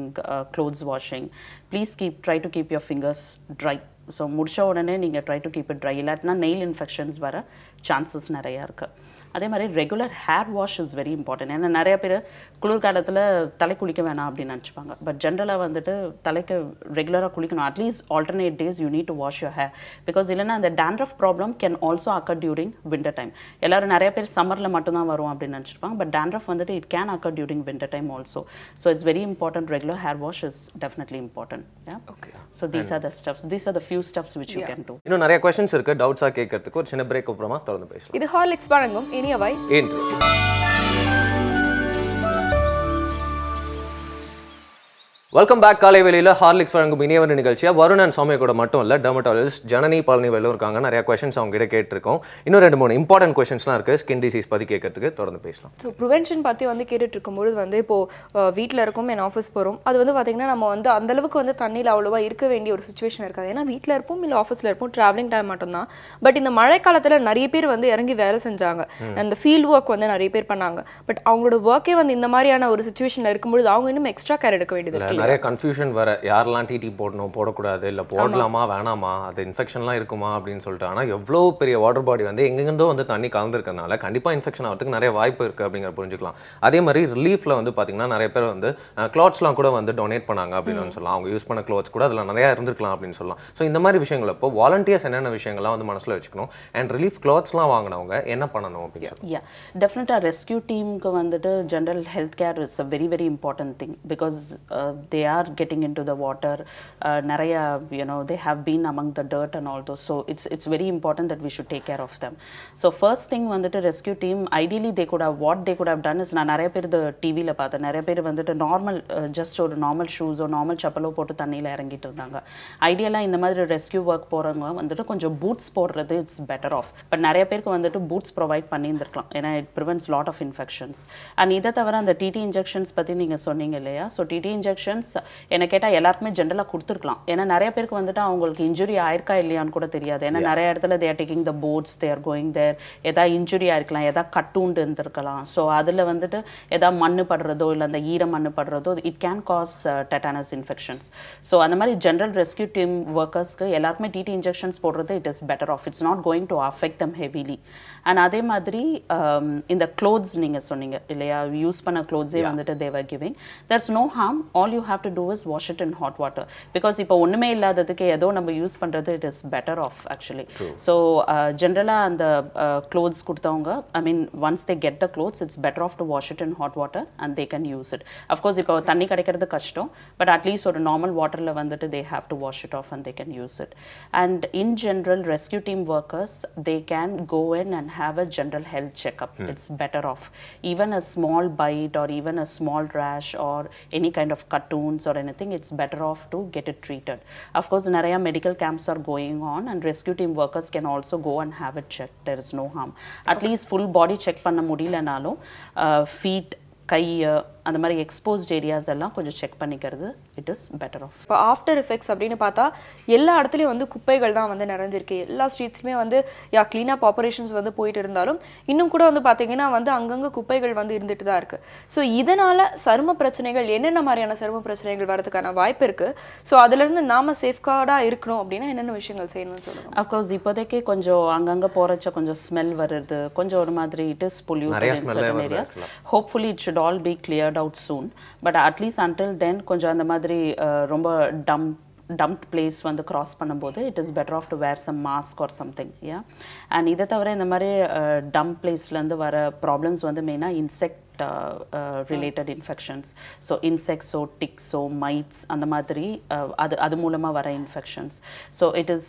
clothes washing please try to keep your fingers dry so முடிச்ச உடனே நீங்க try to keep it dry இல்லாட்டினா nail infections வர chances நிறைய இருக்கு அதே மாதிரி regular hair wash is very important ஏன்னா நிறைய பேர் குளிர்காலத்தில் தலை குளிக்க வேணாம் அப்படின்னு நினச்சிப்பாங்க பட் ஜென்ரலாக வந்துட்டு தலைக்கு ரெகுலராக குளிக்கணும் at least alternate days you need to wash your hair because இல்லைன்னா அந்த dandruff problem can also occur during winter time எல்லாரும் நிறைய பேர் சம்மரில் மட்டும்தான் வரும் அப்படின்னு நினச்சிருப்பாங்க பட் டேண்ட்ரஃப் வந்துட்டு it can occur during winter time also so it's very important regular hair wash is definitely important so these are the steps these are the few steps which you can two இன்னும் நிறைய questions இருக்கு டவுட்ஸாக கேட்கறதுக்கு ஒரு சின்ன break அப்புறமா தொடர்ந்து பேசலாம் இது ஹார்லிக்ஸ் வழங்கும் இனியவை இன்று வெல்கம் பேக் காலை வேளையில் ஹார்லிக்ஸ் வழங்கும் இனியவன் நிகழ்ச்சியாக வருண் அண்ட் சௌமியா கூட மட்டும் இல்லை டெர்மட்டாலஜிஸ்ட் ஜனனி பழனிவேலும் இருக்காங்க நிறைய கொஸ்டின்ஸ் அவங்க கிட்ட கேட்டிருக்கோம் இன்னும் 2-3 இம்பார்ட்டன்ட் கொஸ்டின்ஸ்லாம் இருக்குது ஸ்கின் டிசீஸ் பற்றி கேட்கறதுக்கு தொடர்ந்து பேசலாம் ஸோ ப்ரிவென்ஷன் பற்றி வந்து கேட்டுட்டு இருக்கும்போது வந்து இப்போது வீட்டில் இருக்கும் என் ஆஃபீஸ் போகிறோம் அது வந்து பார்த்திங்கன்னா நம்ம வந்து அந்தளவுக்கு வந்து தண்ணியில் அவ்வளோவா இருக்க வேண்டிய ஒரு சுச்சுவேஷன் இருக்காது ஏன்னா வீட்டில் இருப்போம் இல்லை ஆஃபீஸில் இருப்போம் ட்ராவலிங் டைம் மட்டும்தான் பட் இந்த மழை காலத்தில் நிறைய பேர் வந்து இறங்கி வேலை செஞ்சாங்க அந்த ஃபீல்ட் ஒர்க் வந்து நிறைய பேர் பண்ணாங்க பட் அவங்களோட ஒர்க்கே வந்து இந்த மாதிரியான ஒரு சுச்சுவேஷனில் இருக்கும்போது அவங்க இன்னும் எக்ஸ்ட்ரா கேர் எடுக்க வேண்டியது நிறைய கன்ஃபியூஷன் வர யாரெல்லாம் டிடி போடணும் போடக்கூடாது இல்லை போடலாமா வேணாமா அது இன்ஃபெக்ஷன்லாம் இருக்குமா அப்படின்னு சொல்லிட்டு ஆனால் எவ்வளோ பெரிய வாட்டர் பாடி வந்து எங்கெங்கேருந்தோ வந்து தண்ணி கலந்துருக்கனால கண்டிப்பாக இன்ஃபெக்ஷன் ஆகிறதுக்கு நிறைய வாய்ப்பு இருக்குது அப்படிங்கிற புரிஞ்சுக்கலாம் அதே மாதிரி ரிலீஃபில் வந்து பார்த்தீங்கன்னா நிறைய பேர் வந்து கிளாத்ஸ்லாம் கூட வந்து டொனேட் பண்ணாங்க அப்படின்னு சொல்லலாம் அவங்க யூஸ் பண்ண கிளாத்ஸ் கூட அதில் நிறையா இருந்திருக்கலாம் அப்படின்னு சொல்லலாம் ஸோ இந்த மாதிரி விஷயங்கள் இப்போ வாலண்டியர்ஸ் என்னென்ன விஷயங்கள்லாம் வந்து மனசில் வச்சுக்கணும் அண்ட் ரிலீஃப் கிளாத்ஸ்லாம் வாங்கினவங்க என்ன பண்ணணும் அப்படின்னு சொல்லி டெஃபினட்டாக ரெஸ்கியூ டீமுக்கு வந்துட்டு general health care it's a very very important thing because they are getting into the water naraya they have been among the dirt and all those so it's very important that we should take care of them so first thing vandu rescue team ideally what they could have done is na nariya per the tv la paatha nariya per vandu normal just or normal shoes or normal chappalo போட்டு தண்ணில இறங்கிட்டு இருந்தாங்க ஐடியலா இந்த மாதிரி rescue work போறவங்க வந்துட்டு கொஞ்சம் boots போடுறது இட்ஸ் பெட்டர் ஆஃப் பட் நிறைய பேருக்கு வந்துட்டு பூட்ஸ் ப்ரொவைட் பண்ணியிருந்திருக்கலாம் ஏன்னா it prevents lot of infections and இதை தவிர அந்த டிடி இன்ஜெக்ஷன்ஸ் பற்றி நீங்கள் சொன்னீங்க இல்லையா ஸோ டிடி இன்ஜெக்ஷன்ஸ் என்ன கேட்டால் எல்லாருக்குமே ஜென்ரலாக கொடுத்துருக்கலாம் ஏன்னா நிறைய பேருக்கு வந்துட்டு அவங்களுக்கு இன்ஜுரி ஆயிருக்கா இல்லையான்னு கூட தெரியாது ஏன்னா நிறைய இடத்துல they are taking the boats they are going there எதாவது இன்ஜுரி ஆயிருக்கலாம் எதாவது கட்டுண்டு இருந்திருக்கலாம் ஸோ அதில் வந்துட்டு எதாவது மண்ணு படுறதோ இல்லை அந்த ஈர மண்ணு படுறதோ it can cause tetanus infections so அந்த மாதிரி ஜென்ரல் ரெஸ்கியூ டீம் ஒர்க்கர்ஸ்க்கு எல்லாருக்குமே டிடி இன்ஜெக்ஷன்ஸ் போடுறது it is better off it's not going to affect them heavily and அதே மாதிரி இந்த க்ளோத்ஸ் நீங்கள் சொன்னீங்க இல்லையா யூஸ் பண்ண க்ளோத்ஸே வந்துட்டு தேவர் giving that's no harm all you have to do is wash it in hot water, because இப்போ ஒண்ணுமே இல்லாததுக்கு ஏதோ நம்ம யூஸ் பண்றது it is better off actually. So generally அந்த clothes கொடுத்தவங்க, I mean once they get the clothes, it's better off to wash it in hot water and they can use it. Of course இப்போ தண்ணி கிடைக்கிறது கஷ்டம், but at least ஒரு normal waterல வந்துட்டு they have to wash it off and they can use it. And in general, rescue team workers, they can go in and have a general health checkup. It's better off. Even a small bite or even a small rash or any kind of cut wounds or anything, it's better off to get it treated. Of course, நிறைய medical camps are going on and rescue team workers can also go and have it checked. There is no harm. At least full body check பண்ண முடியலனாலும் feet, கை, அந்த மாதிரி exposed areas எல்லாம் கொஞ்சம் check பண்ணிக்கிறது it is better of. இப்போ after effects அப்படின்னு பார்த்தா எல்லா இடத்துலையும் வந்து குப்பைகள் தான் வந்து நிறைஞ்சிருக்கு. எல்லா ஸ்ட்ரீட்ஸுமே வந்து க்ளீனப் ஆப்ரேஷன்ஸ் வந்து போயிட்டு இருந்தாலும் இன்னும் கூட வந்து பார்த்தீங்கன்னா வந்து அங்கங்கே குப்பைகள் வந்து இருந்துட்டு தான் இருக்குது. ஸோ இதனால் சரும பிரச்சனைகள், என்னென்ன மாதிரியான சரும பிரச்சனைகள் வரதுக்கான வாய்ப்பு இருக்குது? ஸோ அதுலேருந்து நாம் சேஃப்கார்டாக இருக்கணும் அப்படின்னா என்னென்ன விஷயங்கள் செய்யணும்னு சொல்லுங்கள். அஃப்கோர்ஸ் இப்போதைக்கு கொஞ்சம் அங்கங்கே போகிறச்ச கொஞ்சம் ஸ்மெல் வருது, கொஞ்சம் ஒரு மாதிரி it is polluted in certain areas. Hopefully it should all B cleared out soon, but at least until then கொஞ்சம் அந்த மாதிரி ரொம்ப dumped place வந்து cross பண்ணும்போது it is better off to wear some mask or something. Yeah, and இதை தவிர இந்த மாதிரி dump placeலேருந்து வர ப்ராப்ளம்ஸ் வந்து மெயினாக insect related infections. So insects, so ticks, so mites, அந்த மாதிரி அது மூலமா வர infections. So it is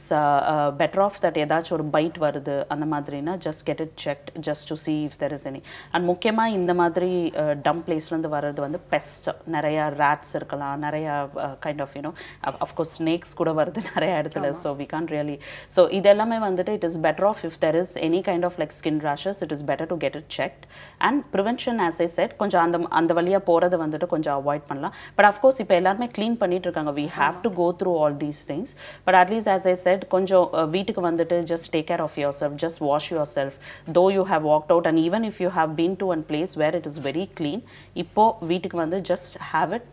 better off that ஏதாச்சும் ஒரு bite வருது அந்த மாதிரினா just get it checked just to see if there is any. And முக்கியமா இந்த மாதிரி dump place ல இருந்து வரது வந்து pest, நிறைய rats இருக்கலாம், நிறைய kind of of course snakes கூட வருது நிறைய இடத்துல. So we can't really, so இதெல்லாமே வந்துட்டு it is better off if there is any kind of like skin rashes, it is better to get it checked. And prevention, as I said, கொஞ்சம் அந்த வழியா போறது வந்துட்டு கொஞ்சம் அவாய்ட் பண்ணலாம். But of course இப்போ எல்லாரும் க்ளீன் பண்ணிட்டு இருக்காங்க, we have to go through all these things, but at least as I said கொஞ்சம் வீட்டுக்கு வந்துட்டு just take care of yourself, just wash yourself though you have walked out, and even if you have been to one place where it is very clean, இப்போ வீட்டுக்கு வந்து just have it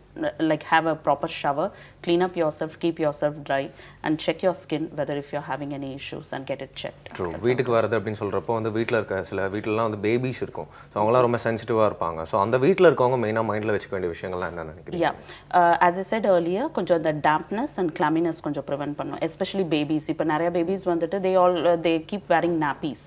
like have a proper shower, clean up yourself, keep yourself dry and check your skin whether if you're having any issues and get it checked. True. வீட்டுக்கு வரது அப்படினு சொல்றப்போ வந்து வீட்ல இருக்க சில வீட்லலாம் வந்து பேபிஸ் இருக்கும், சோ அவங்கலாம் ரொம்ப சென்சிட்டிவா இருப்பாங்க. சோ அந்த வீட்ல இருக்கவங்க மெயினா மைண்ட்ல வெச்சுக்க வேண்டிய விஷயங்கள்லாம் என்ன நினைக்கிறீங்க? Yeah, as I said earlier, கொஞ்சம் the dampness and clamminess கொஞ்சம் prevent பண்ணும், especially babies. இப்போ நிறைய babies வந்துட்டு they keep wearing nappies,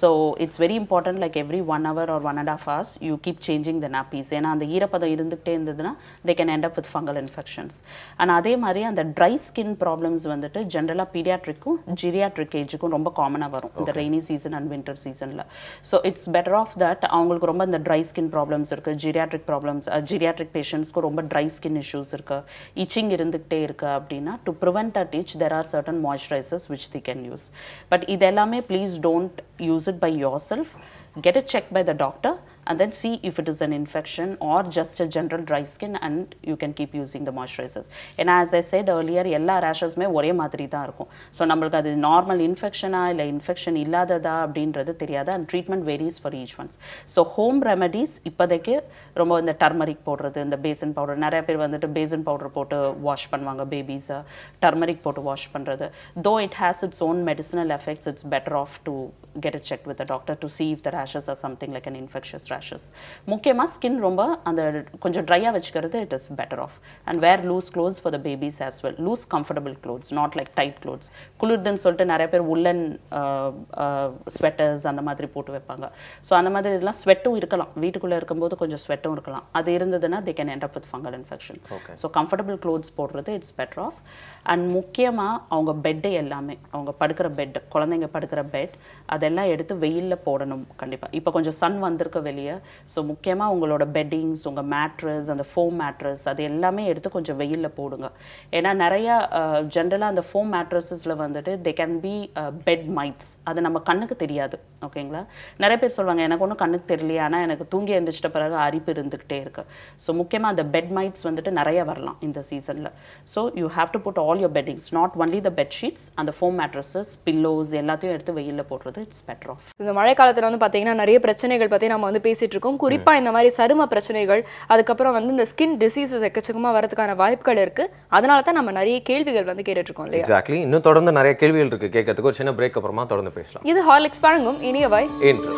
so it's very important like every 1 hour or 1.5 hours you keep changing the nappies. ஏனா அந்த ஈரப்பதம் இருந்துட்டே இருந்ததுனா they can end up with fungal infections. And அதே மாதிரி அந்த dry skin problems வந்துட்டு ஜெனரலா பீடியாட்ரிக்கும் ஜீரியாட்ரிக் ஏஜுக்கும் ரொம்ப காமனா வரும் இந்த ரெய்னி சீசன் அண்ட் வின்டர் சீசன்ல. So it's better off that அவங்களுக்கு ரொம்ப இந்த ட்ரை ஸ்கின் ப்ராப்ளம்ஸ் இருக்கு, ஜீரியாட்ரிக் ப்ராப்ளம்ஸ், ஜீரியாட்ரிக் பேஷண்ட்ஸ்க்கு ரொம்ப ட்ரை ஸ்கின் இஷ்யூஸ் இருக்கு, இச்சிங் இருந்துகிட்டே இருக்கு அப்படின்னா to prevent that itch there are certain moisturizers which they can use. But இது எல்லாமே please don't use it by yourself. Get it checked by the doctor and then see if it is an infection or just a general dry skin, and you can keep using the moisturizers. And as I said earlier, எல்லா rashes-மே ஒரே மாதிரி தான் இருக்கும். So நம்மளுக்கு அது normal இன்ஃபெக்ஷனா இல்லை infection இல்லாததா அப்படின்றது தெரியாது, and treatment varies for each one. So home remedies இப்போதைக்கு ரொம்ப இந்த டர்மரிக் போடுறது, இந்த பேசன் பவுடர், நிறைய பேர் வந்துட்டு பேசன் பவுடர் போட்டு வாஷ் பண்ணுவாங்க பேபிஸை, டர்மரிக் போட்டு வாஷ் பண்ணுறது. Though it has its own medicinal effects, it's better off to get it checked with the doctor to see if the rashes are something like an infectious rashes. முக்கியமா skin ரொம்ப அந்த கொஞ்சம் ட்ரையா வச்சுக்கிறது it is better off, and wear loose clothes for the babies as well, loose comfortable clothes, not like tight clothes. குளிர்துன்னு சொல்லிட்டு நிறைய பேர் woolen sweaters அந்த மாதிரி போட்டு வைப்பாங்க. ஸோ அந்த மாதிரி இதெல்லாம் ஸ்வெட்டும் இருக்கலாம், வீட்டுக்குள்ளே இருக்கும்போது கொஞ்சம் ஸ்வெட்டும் இருக்கலாம், அது இருந்ததுன்னா they can end up with fungal infection. So comfortable clothes போடுறது it's better off. அண்ட் முக்கியமாக அவங்க பெட்டு எல்லாமே, அவங்க படுக்கிற பெட், குழந்தைங்க படுக்கிற பெட், அதெல்லாம் எடுத்து வெயிலில் போடணும் கண்டிப்பாக. இப்போ கொஞ்சம் சன் வந்திருக்க வெளியே, ஸோ முக்கியமாக உங்களோட பெட்டிங்ஸ், உங்கள் மேட்ரஸ், அந்த ஃபோம் மேட்ரஸ், அது எல்லாமே எடுத்து கொஞ்சம் வெயிலில் போடுங்க. ஏன்னா நிறையா ஜென்ரலாக அந்த ஃபோம் மேட்ரஸஸில் வந்துட்டு they can be bed mites, அது நம்ம கண்ணுக்கு தெரியாது. ஓகேங்களா, நிறைய பேர் சொல்லுவாங்க எனக்கு ஒன்றும் கண்ணுக்கு தெரியலையே, ஆனால் எனக்கு தூங்கி எழுந்திரிச்சிட்ட பிறகு அரிப்பு இருந்துக்கிட்டே இருக்கு. ஸோ முக்கியமாக அந்த பெட் மைட்ஸ் வந்துட்டு நிறைய வரலாம் இந்த சீசனில். So you have to put all your beddings, not only the bed sheets and the foam mattresses, pillows எல்லாத்தையும் எடுத்து வெயில்ல போடுறது it's better off. இந்த மழை காலத்துல வந்து பாத்தீங்கன்னா நிறைய பிரச்சனைகள் பத்தி நம்ம வந்து பேசிட்டு இருக்கோம். குறிப்பா இந்த மாதிரி சரும பிரச்சனைகள், அதுக்கப்புறம் வந்து இந்த ஸ்கின் டிசீசஸ் எக்கச்சக்கமா வரதுக்கான வாய்ப்புகள் இருக்கு. அதனால தான் நம்ம நிறைய கேள்விகள் வந்து கேட்டுட்டு இருக்கோம் இல்லையா? எக்ஸாக்ட்லி. இன்னும் தொடர்ந்து நிறைய கேள்விகள் இருக்கு கேட்கறதுக்கு. ஒரு சின்ன பிரேக் அப்புறமா தொடர்ந்து பேசலாம். இது ஹார்லிக்ஸ் வழங்கும் இனியவை இன்று.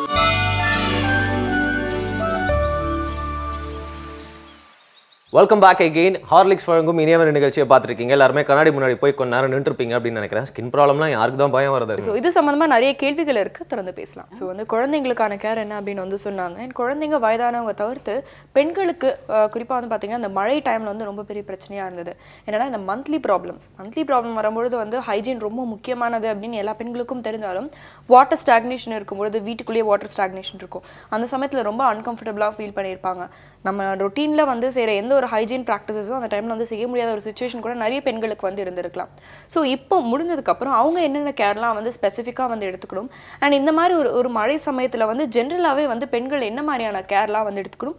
Welcome back again. ஹார்லிக்ஸ் வழங்கும் இனியவன் நிகழ்ச்சியை பார்த்துருக்கீங்க. எல்லாருமே கண்ணாடி முன்னாடி போய் கொஞ்ச நேரம் நின்றுருப்பீங்க அப்படின்னு நினைக்கிறேன். ஸ்கின் ப்ராப்ளம்லாம் யாருக்கு தான் பயம் வருது? ஸோ இது சம்மந்தமாக நிறைய கேள்விகள் இருக்குது, திறந்து பேசலாம். ஸோ வந்து குழந்தைங்களுக்கான கேர் என்ன அப்படின்னு வந்து சொன்னாங்க. அண்ட் குழந்தைங்க வயதானவங்க தவிர்த்து பெண்களுக்கு குறிப்பாக வந்து பார்த்தீங்கன்னா இந்த மழை டைமில் வந்து ரொம்ப பெரிய பிரச்சனையாக இருந்தது. என்னன்னா இந்த மந்த்லி ப்ராப்ளம் வரும்பொழுது வந்து ஹைஜீன் ரொம்ப முக்கியமானது அப்படின்னு எல்லா பெண்களுக்கும் தெரிஞ்சாலும் வாட்டர் ஸ்டாக்னேஷன் இருக்கும்பொழுது வீட்டுக்குள்ளேயே வாட்டர் ஸ்டாக்னேஷன் இருக்கும். அந்த சமயத்தில் ரொம்ப அன்கம்ஃபர்டபுளாக ஃபீல் பண்ணியிருப்பாங்க. நம்ம ரொட்டீனில் வந்து செய்கிற எந்த ஒரு ஹைஜீன் ப்ராக்டிசஸும் அந்த டைமில் வந்து செய்ய முடியாத ஒரு சுச்சுவேஷன் கூட நிறைய பெண்களுக்கு வந்து இருந்திருக்கலாம். ஸோ இப்போ முடிஞ்சதுக்கப்புறம் அவங்க என்னென்ன கேர்லாம் வந்து ஸ்பெசிஃபிக்காக வந்து எடுத்துக்கணும். அண்ட் இந்த மாதிரி ஒரு மழை சமயத்தில் வந்து ஜென்ரலாகவே வந்து பெண்கள் என்ன மாதிரியான கேர்லாம் வந்து எடுத்துக்கணும்?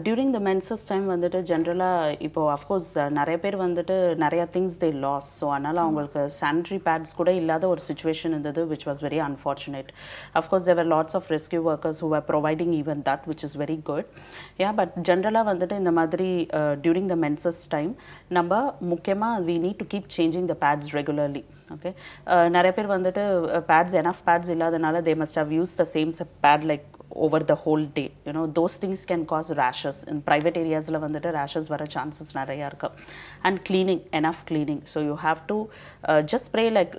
டியூரிங் த மென்சஸ் டைம் வந்துட்டு ஜென்ரலாக இப்போது அஃப்கோர்ஸ் நிறைய பேர் வந்துட்டு நிறைய திங்ஸ் தே லாஸ். ஸோ அதனால் அவங்களுக்கு சானிட்ரி பேட்ஸ் கூட இல்லாத ஒரு சுச்சுவேஷன் இருந்தது, which was very unfortunate. Of course there were lots of rescue workers who are providing even that, which is very good. But ஜென்ரலாக வந்துட்டு இந்த மாதிரி டியூரிங் த மென்சஸ் டைம் நம்ம முக்கியமாக we need to keep changing the pads regularly. Okay, நிறைய பேர் வந்துட்டு pads enough pads இல்லாதனால they must have used the same pad like over the whole day. You know, those things can cause rashes. In private areas la vandu rashes vara chances nariya irukku. And cleaning, enough cleaning. So you have to just spray like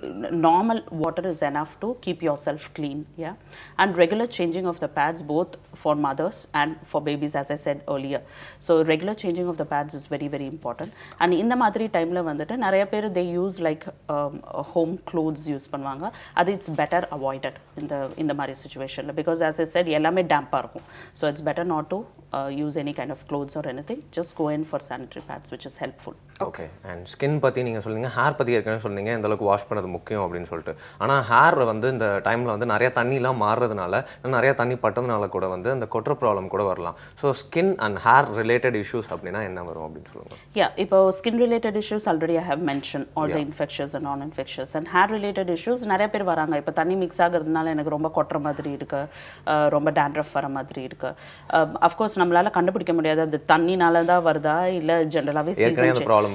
normal water is enough to keep yourself clean. Yeah, and regular changing of the pads both for mothers and for babies, as I said earlier. So regular changing of the pads is very very important. And in the madri time la vandu nariya per they use like home clothes use பண்ணுவாங்க. அது it's better avoided in the mari situation la, because as I said எல்லாமே டேம்பாக இருக்கும். So it's better not to use any kind of clothes or anything. Just go in for sanitary pads which is helpful. Okay. And skin பற்றி நீங்கள் சொன்னீங்க, hair பற்றி ஏற்கனவே சொன்னீங்க எந்த அளவுக்கு வாஷ் பண்ணது முக்கியம் அப்படின்னு சொல்லிட்டு. ஆனால் ஹேர் வந்து இந்த டைமில் வந்து நிறைய தண்ணிலாம் மாறுறதுனால, நிறைய தண்ணி பட்டதுனால கூட வந்து அந்த கொட்டுற ப்ராப்ளம் கூட வரலாம். So skin and hair related issues அப்படின்னா என்ன வரும் அப்படின்னு சொல்லுங்கள்? இப்போ skin related issues already I have mention all the infections and non infections. And hair related issues நிறைய பேர் வராங்க. இப்போ தண்ணி மிக்ஸ் ஆகிறதுனால எனக்கு ரொம்ப கொட்டுற மாதிரி இருக்கு, ரொம்ப டேண்ட்ரஃப் வர மாதிரி இருக்கு. அஃப்கோர்ஸ் நம்மளால கண்டுபிடிக்க முடியாது அது தண்ணினால தான் வருதா இல்லை ஜென்ரலாகவே சீசன் ப்ராப்ளம்.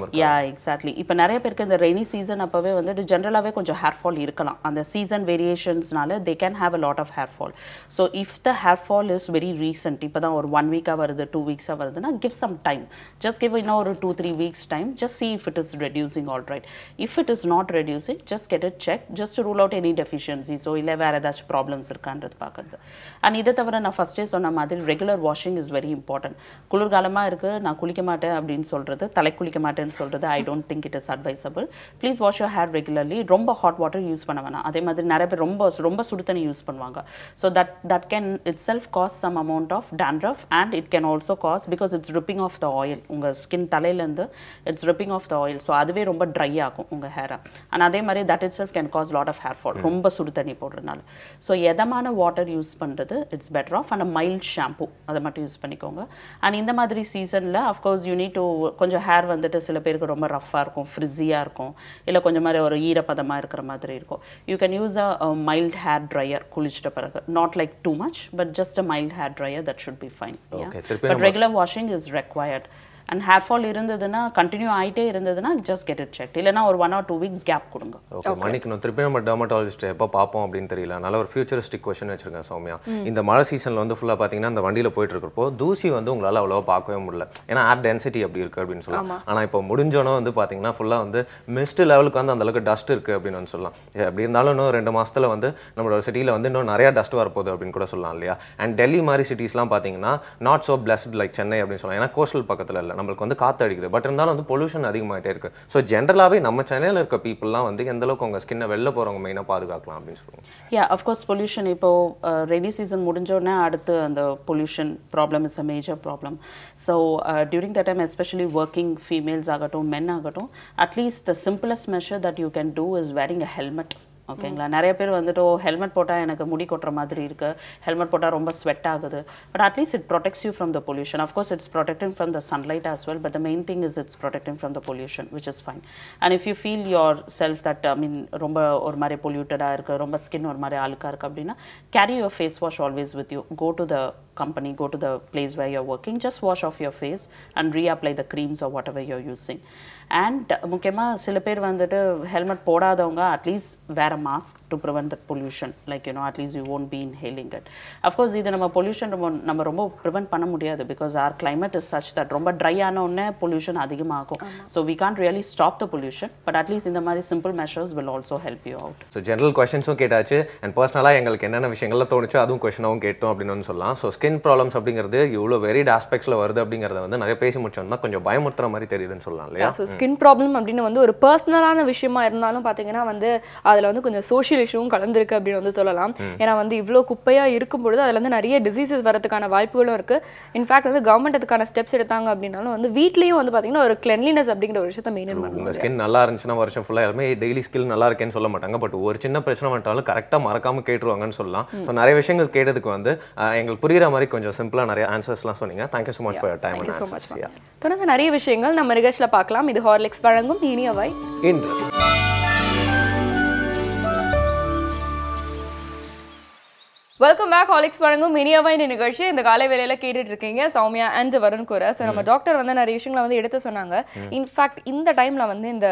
எக்ஸாக்ட்லி. இப்போ நிறைய பேருக்கு இந்த ரெய்னி சீசன் அப்போவே வந்துட்டு ஜென்ரலாகவே கொஞ்சம் ஹேர் ஃபால் இருக்கலாம். அந்த சீசன் வேரியேஷன்ஸ்னால they can have a lot of hair fall. So if the hair fall is very recent, இப்போ தான் ஒரு 1 வீக்காக வருது, 2 வீக்ஸாக வருதுன்னா give some time. Just give இன்னும் ஒரு 2-3 weeks time. Just see if it is reducing all right. If it is not reducing, just get it checked just to rule out any deficiency. So இல்லை வேறு ஏதாச்சும் problems இருக்கான்றது பார்க்குறது. And இதை தவிர நான் ஃபஸ்ட்டே சொன்ன மாதிரி regular washing is very important. குளிர்காலமாக இருக்குது நான் குளிக்க மாட்டேன் அப்படின்னு சொல்கிறது, தலை குளிக்க மாட்டேன்னு சொல்கிறது, I don't think it is advisable. Please wash your hair regularly. ரொம்ப ஹாட் வாட்டர் யூஸ் பண்ண வேணாம். அதே மாதிரி நிறைய பேர் ரொம்ப சுடு தண்ணி யூஸ் பண்ணுவாங்க. So that can itself cause some amount of dandruff and it can also cause, because it's ripping off the oil. உங்கள் ஸ்கின் தலையிலேருந்து it's ripping off the oil. So அதுவே ரொம்ப ட்ரை ஆகும் உங்கள் ஹேரை. அண்ட் அதே மாதிரி that itself can cause lot of hair fall ரொம்ப சுடு தண்ணி போடுறதுனால. ஸோ எதமான வாட்டர் யூஸ் பண்ணுறது it's better off. And mild shampoo அதை மட்டும் யூஸ் பண்ணிக்கோங்க. அண்ட் இந்த மாதிரி சீசனில் அஃப்கோர்ஸ் யூ நீட் டு கொஞ்சம் ஹேர் வந்துட்டு சில பேருக்கு ரொம்ப ரஃப்பாக இருக்கும், ஃப்ரிஸியாக இருக்கும், இல்லை கொஞ்சம் மாதிரி ஒரு ஈரப்பதமாக இருக்கிற மாதிரி இருக்கும். You can use a mild hair dryer குளிச்சிட்ட பிறகு. Not like too much but just a mild hair dryer, that should be fine. But regular washing is required. And hair fall இருந்ததுன்னா கண்டினியூ ஆகிட்டே இருந்ததுன்னா ஜஸ்ட் கெட் இட் செக். இல்லைனா ஒரு 1 or 2 weeks gap கொடுங்க. Okay, மன்னிக்கணும். திருப்பி நம்ம dermatologist எப்போ பார்ப்போம் அப்படின்னு தெரியல. நல்ல ஒரு ஃபியூச்சரிஸ்டிக் கொஸ்டின் வச்சிருக்கேன் சௌமியா. இந்த மழை சீசனில் வந்து ஃபுல்லாக பார்த்தீங்கன்னா அந்த வண்டியில் போயிட்டு இருக்கிறப்போ தூசி வந்து உங்களால் அவ்வளோவா பார்க்கவே முடியல, ஏன்னா ஏர் டென்சிட்டி அப்படி இருக்குது அப்படின்னு சொல்லலாம். ஆனால் இப்போ முடிஞ்சோன்னே வந்து பார்த்தீங்கன்னா ஃபுல்லாக வந்து மிஸ்ட் லெவலுக்கு வந்து அந்தளவுக்கு டஸ்ட் இருக்குது அப்படின்னு வந்து சொல்லலாம். அப்படி இருந்தாலும் இன்னும் 2 மாதத்தில் வந்து நம்மளோட சிட்டியில் வந்து இன்னும் நிறையா டஸ்ட் வரப்போகுது அப்படின்னு கூட சொல்லலாம் இல்லையா? அண்ட் டெல்லி மாதிரி சிட்டிஸ்லாம் பார்த்தீங்கன்னா not so blessed like Chennai அப்படின்னு சொல்லலாம். ஏன்னா கோஸ்டல் பக்கத்தில் இல்லை, நம்மளுக்கு வந்து காற்று அடிக்குது. பட் இருந்தாலும் வந்து பொல்யூஷன் அதிகமாகிட்டே இருக்கு. ஸோ ஜென்ரலாகவே நம்ம சென்னையில் இருக்க பீப்புளெலாம் வந்து எந்த அளவுக்கு உங்கள் ஸ்கின்னை வெளில போகிறவங்க மெயினாக பாதுகாக்கலாம் அப்படின்னு சொல்லுவாங்க? அஃப்கோர்ஸ் பொல்யூஷன் இப்போ ரெய்னி சீசன் முடிஞ்சோடனே அடுத்து அந்த pollution problem is a major problem. So during the time especially working females ஆகட்டும் மென் ஆகட்டும், at least the simplest measure that you can do is wearing a helmet. ஓகேங்களா? நிறைய பேர் வந்துட்டு ஹெல்மெட் போட்டால் எனக்கு முடி கொட்டுற மாதிரி இருக்குது, ஹெல்மெட் போட்டால் ரொம்ப ஸ்வெட் ஆகுது. But at least it protects you from the pollution. Of course it's protecting from the sunlight as well, but the main thing is it's protecting from the pollution, which is fine. And if you feel your self that ரொம்ப ஒரு மாதிரி பொல்யூட்டடாக இருக்குது, ரொம்ப skin ஒரு மாதிரி அழுக்காக இருக்குது அப்படின்னா carry your face wash always with you. Go to the company, go to the place where you're working, just wash off your face and reapply the creams or whatever you're using. And முக்கியமாக சில பேர் வந்துட்டு helmet போடாதவங்க at least வேற mask to prevent that pollution, like at least you won't be inhaling it. Of course இது நம்ம pollution நம்ம ரொம்ப ப்ரிவென்ட் பண்ண முடியாது, because our climate is such that ரொம்ப ட்ரை ஆன உடனே பொல்யூஷன் அதிகமாகும். So we can't really stop the pollution, but at least இந்த மாதிரி simple measures will also help you out. So general கொஸ்டின்ஸும் கேட்டாச்சு, அண்ட் பர்சனலாக எங்களுக்கு என்னென்ன விஷயங்கள்லாம் தோணுச்சோ அதுவும் கொஸ்டினாகவும் கேட்டோம் அப்படின்னு வந்து சொல்லலாம். ஸோ ஸ்கின் ப்ராப்ளம்ஸ் அப்படிங்கிறது இவ்வளோ வெரிட் ஆஸ்பெக்ட்ஸில் வருது அப்படிங்கிறத வந்து நிறைய பேசி முடிச்சோம்னா கொஞ்சம் பயமுறுத்துற மாதிரி தெரியுதுன்னு சொல்லலாம் இல்லையா? ஸோ ஸ்கின் ப்ராப்ளம் அப்படின்னு வந்து ஒரு பர்சனலான விஷயமா இருந்தாலும் பார்த்தீங்கன்னா வந்து அதில் வந்து கொஞ்சம் சோஷியல் இஷ்யூவும் கலந்துருக்கு அப்படின்னு வந்து சொல்லலாம். ஏன்னா வந்து இவ்வளோ குப்பையாக இருக்கும் பொழுது அதில் வந்து நிறைய டிசீசஸ் வரதுக்கான வாய்ப்புகளும் இருக்கு. இன்ஃபேக்ட் வந்து கவர்மெண்ட் அதுக்கான ஸ்டெப்ஸ் எடுத்தாங்க அப்படின்னாலும் வந்து வீட்லேயும் வந்து பார்த்தீங்கன்னா ஒரு கிளென்லினஸ் அப்படிங்கிற ஒரு விஷயத்தை மெயின்டைன் பண்ணுவாங்க. உங்கள் ஸ்கின் நல்லா இருந்துச்சுன்னா வருஷம் ஃபுல்லாக எல்லாமே டெய்லி ஸ்கில் நல்லா இருக்கேன்னு சொல்ல மாட்டாங்க, பட் ஒரு சின்ன பிரச்சனை வந்துட்டாலும் கரெக்டாக மறக்காமல் கேட்டுருவாங்கன்னு சொல்லலாம். ஸோ நிறைய விஷயங்கள் கேட்டதுக்கு வந்து எங்களுக்கு புரியுற மாதிரி கொஞ்சம் சிம்பிளாக நிறைய ஆன்சர்ஸ்லாம் சொன்னீங்க. Thank you so much for your time. Thank you so much. தொடர்ந்து நிறைய விஷயங்கள் நம்ம நிகழ்ச்சியில் பார்க்கலாம். இது ஹார்லிக்ஸ் வழங்கும் இனியவை இன்று. Welcome back. ஹாலிக்ஸ் வழங்கும் இனியவை நிகழ்ச்சி இந்த காலை வேலையில கேட்டுட்டு இருக்கீங்க சௌமியா அண்ட் வருண் கூட. ஸோ நம்ம டாக்டர் வந்து நிறைய விஷயங்களை வந்து எடுத்து சொன்னாங்க. இன்ஃபேக்ட் இந்த டைம்ல வந்து இந்த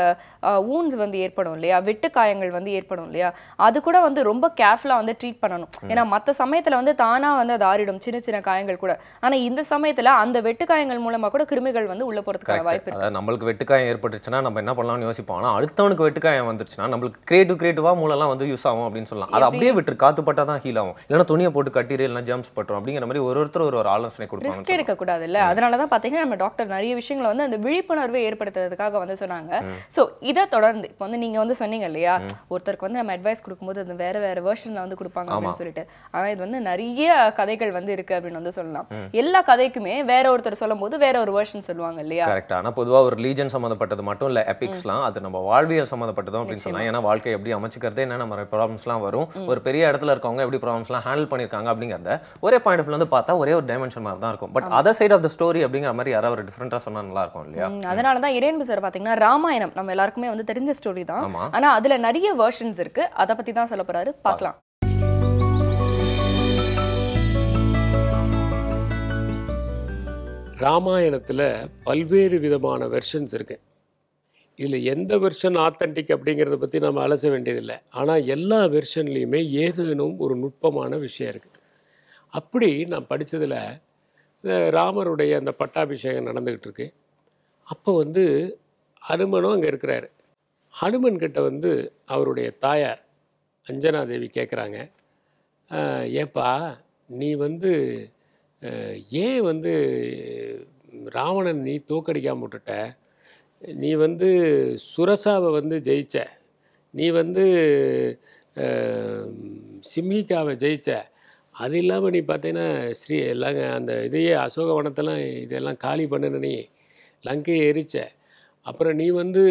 வூண்ட்ஸ் வந்து ஏற்படும் இல்லையா, வெட்டு காயங்கள் வந்து ஏற்படும் இல்லையா, அது கூட வந்து ரொம்ப கேர்ஃபுல்லா வந்து ட்ரீட் பண்ணணும். ஏன்னா மற்ற சமயத்துல வந்து தானா வந்து அது ஆறிடும் சின்ன சின்ன காயங்கள் கூட. ஆனா இந்த சமயத்துல அந்த வெட்டு காயங்கள் மூலமா கூட கிருமிகள் வந்து உள்ள போறதுக்கான வாய்ப்பு இருக்கு. நம்மளுக்கு வெட்டுக்காயம் ஏற்பட்டுச்சுன்னா நம்ம என்ன பண்ணலாம்னு யோசிப்போம். ஆனால் அடுத்தவனுக்கு வெட்டுக்காயம் வந்துருச்சுன்னா நம்மளுக்கு கிரியேட்டிவா மூலம்லாம் வந்து யூஸ் ஆகும் அப்படின்னு சொல்லலாம். அது அப்படியே விட்டு காத்து பட்டா தான் ஹீல் ஆகும், இல்லைன்னா துணியை போட்டு கட்டிடு இல்லைன்னா ஜம்ப்ஸ் பட்டுரும் அப்படிங்கிற மாதிரி ஒருத்தர் ஒரு ஆலோசனை கொடுப்பாங்க. ரிஸ்க் எடுக்க கூடாது இல்ல. அதனால தான் பாத்தீங்கன்னா நம்ம டாக்டர் நிறைய விஷயங்களை வந்து அந்த விழிப்புணர்வை ஏற்படுத்துறதுக்காக வந்து சொன்னாங்க. ஸோ இதை தொடர்ந்து இப்போ வந்து நீங்க வந்து சொன்னீங்க இல்லையா, ஒருத்தருக்கு வந்து நம்ம அட்வைஸ் கொடுக்கும்போது அது வேற வேற வெர்ஷன்ல வந்து கொடுப்பாங்க அப்படின்னு சொல்லிட்டு. ஆனா இது வந்து நிறைய கதைகள் வந்து இருக்கு அப்படின்னு வந்து சொல்லலாம். எல்லா கதைக்குமே வேற ஒருத்தர் சொல்லும் போது வேற ஒரு வெர்ஷன் சொல்லுவாங்க இல்லையா? கரெக்ட். ஆனா பொதுவா ஒரு ரிலீஜன் சம்பந்தப்பட்டது மட்டும் இல்ல, எபிக்ஸ்லாம் அது நம்ம வாழ்வியல் சம்பந்தப்பட்டதும் அப்படின்னு சொல்லலாம். ஏன்னா வாழ்க்கை எப்படி அமைச்சுக்கிறதே என்ன நம்ம ப்ராப்ளம்ஸ்லாம் வரும், ஒரு பெரிய இடத்துல இருக்கவங்க எப்படி ப்ராப்ளம்ஸ்லாம் ஹேண்டில் பண்ணிருக்காங்க அப்படிங்கறத ஒரே பாயிண்ட் ஆஃப் வியூல வந்து பார்த்தா ஒரே ஒரு டைமென்ஷன் மாதிரி தான் இருக்கும். But other side of the story அப்படிங்கிற மாதிரி யாராவது ஒரு டிஃபரெண்டா சொன்னா நல்லா இருக்கும் இல்லையா? அதனால தான் இறையன்பு சார் பாத்தீங்கன்னா ராமாயணம் நம்ம எல்லாருக்குமே வந்து தெரிஞ்ச ஸ்டோரி தான். ஆனா அதுல நிறைய வெர்ஷன்ஸ் இருக்கு. அதை பத்தி தான் சொல்ல போறாரு, பார்க்கலாம். ராமாயணத்தில் பல்வேறு விதமான வெர்ஷன்ஸ் இருக்குது. இதில் எந்த வெர்ஷன் ஆத்தென்டிக் அப்படிங்கிறத பற்றி நம்ம அலச வேண்டியதில்லை. ஆனால் எல்லா வெர்ஷன்லேயுமே ஏதேனும் ஒரு நுட்பமான விஷயம் இருக்குது. அப்படி நான் படித்ததில் ராமருடைய அந்த பட்டாபிஷேகம் நடந்துக்கிட்டு இருக்கு. அப்போ வந்து ஹனுமனும் அங்கே இருக்கிறாரு. ஹனுமன்கிட்ட வந்து அவருடைய தாயார் அஞ்சனா தேவி கேட்குறாங்க, ஏப்பா நீ வந்து ஏன் வந்து ராவணன் நீ தோக்கடிக்காம விட்டுட்ட, நீ வந்து சுரசாவை வந்து ஜெயிச்ச, நீ வந்து சிம்ஹிகாவை ஜெயிச்ச, அது இல்லாமல் நீ பார்த்தீங்கன்னா எல்லாம் அந்த இதையே அசோகவனத்தெல்லாம் இதெல்லாம் காலி பண்ணுன, நீ லங்கையை எரிச்ச, அப்புறம் நீ வந்து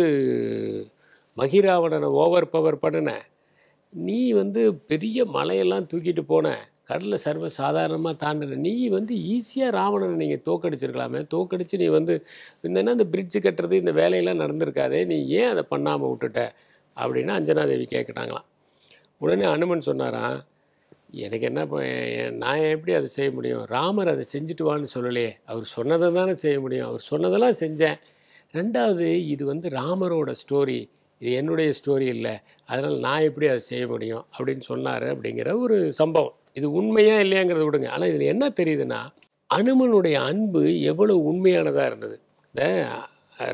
மகிராவணனை ஓவர் பவர் பண்ணின, நீ வந்து பெரிய மலையெல்லாம் தூக்கிட்டு போன, கடலை சர்வ சாதாரணமாக தாண்டின, நீ வந்து ஈஸியாக ராவணனை நீங்கள் தோக்கடிச்சிருக்கலாமே, தோக்கடிச்சு நீ வந்து இந்த பிரிட்ஜு கட்டுறது இந்த வேலையெல்லாம் நடந்திருக்காதே, நீ ஏன் அதை பண்ணாமல் விட்டுட்ட அப்படின்னு அஞ்சனாதேவி கேட்குறாங்களாம். உடனே அனுமன் சொன்னாராம், எனக்கு என்ன நான் எப்படி அதை செய்ய முடியும், ராமர் அதை செஞ்சுட்டு வான்னு சொல்லலையே, அவர் சொன்னதை தானே செய்ய முடியும், அவர் சொன்னதெல்லாம் செஞ்சேன். ரெண்டாவது இது வந்து ராமரோட ஸ்டோரி, இது என்னுடைய ஸ்டோரி இல்லை, அதனால் நான் எப்படி அதை செய்ய முடியும் அப்படின்னு சொன்னார் அப்படிங்கிற ஒரு சம்பவம். இது உண்மையா இல்லையாங்கிறத விடுங்க. ஆனால் இதில் என்ன தெரியுதுன்னா, அனுமனுடைய அன்பு எவ்வளோ உண்மையானதாக இருந்தது. இந்த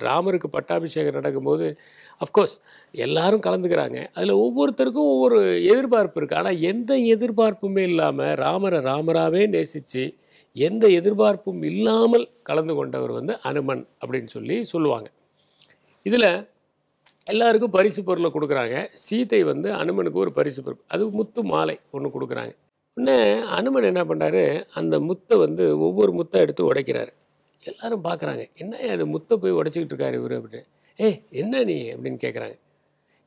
ராமருக்கு பட்டாபிஷேகம் நடக்கும்போது அஃப்கோர்ஸ் எல்லாரும் கலந்துக்கிறாங்க, அதில் ஒவ்வொருத்தருக்கும் ஒவ்வொரு எதிர்பார்ப்பு இருக்குது. ஆனால் எந்த எதிர்பார்ப்புமே இல்லாமல் ராமரை ராமராகவே நேசித்து எந்த எதிர்பார்ப்பும் இல்லாமல் கலந்து கொண்டவர் வந்து அனுமன் அப்படின்னு சொல்லுவாங்க. இதில் எல்லாருக்கும் பரிசு பொருளை கொடுக்குறாங்க. சீதை வந்து அனுமனுக்கு ஒரு பரிசு பொருள், அது முத்து மாலை ஒன்று கொடுக்குறாங்க. உடனே அனுமன் என்ன பண்ணுறாரு, அந்த முத்தை வந்து ஒவ்வொரு முத்தை எடுத்து உடைக்கிறாரு. எல்லாரும் பார்க்குறாங்க, என்ன அது முத்தை போய் உடைச்சிக்கிட்டு இருக்காரு இவர் அப்படின்னு. என்ன நீ அப்படின்னு கேட்குறாங்க.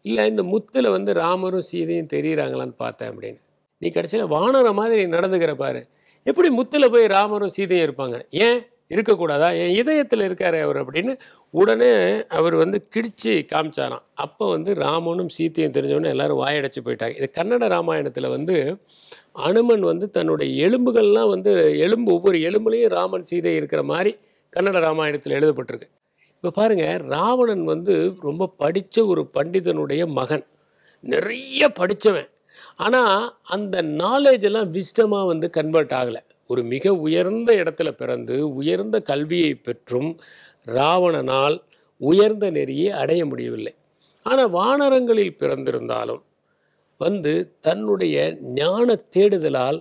இல்லை இந்த முத்தில் வந்து ராமரும் சீதையும் தெரியுறாங்களான்னு பார்த்தேன் அப்படின்னு. நீ கடைசியில் வானர மாதிரி நடந்துக்கிற பாரு, எப்படி முத்தில் போய் ராமரும் சீதையும் இருப்பாங்க, ஏன் இருக்கக்கூடாதா, என் இதயத்தில் இருக்காரு அவர் அப்படின்னு உடனே அவர் வந்து கிடிச்சு காமிச்சாராம். அப்போ வந்து ராமனும் சீத்தையும் தெரிஞ்சவொடனே எல்லாரும் வாயடைச்சு போயிட்டாங்க. இது கன்னட ராமாயணத்தில் வந்து அனுமன் வந்து தன்னுடைய எலும்புகள்லாம் வந்து ஒவ்வொரு எலும்புலையும் ராமன் சீதை இருக்கிற மாதிரி கன்னட ராமாயணத்தில் எழுதப்பட்டிருக்கு. இப்போ பாருங்கள், ராவணன் வந்து ரொம்ப படித்த ஒரு பண்டிதனுடைய மகன், நிறைய படித்தவன். ஆனால் அந்த நாலேஜ் எல்லாம் விஸ்டமாக வந்து கன்வெர்ட் ஆகலை. ஒரு மிக உயர்ந்த இடத்துல பிறந்து உயர்ந்த கல்வியை பெற்றும் ராவணனால் உயர்ந்த நெறியை அடைய முடியவில்லை. ஆனால் வானரங்களில் பிறந்திருந்தாலும் வந்து தன்னுடைய ஞான தேடுதலால்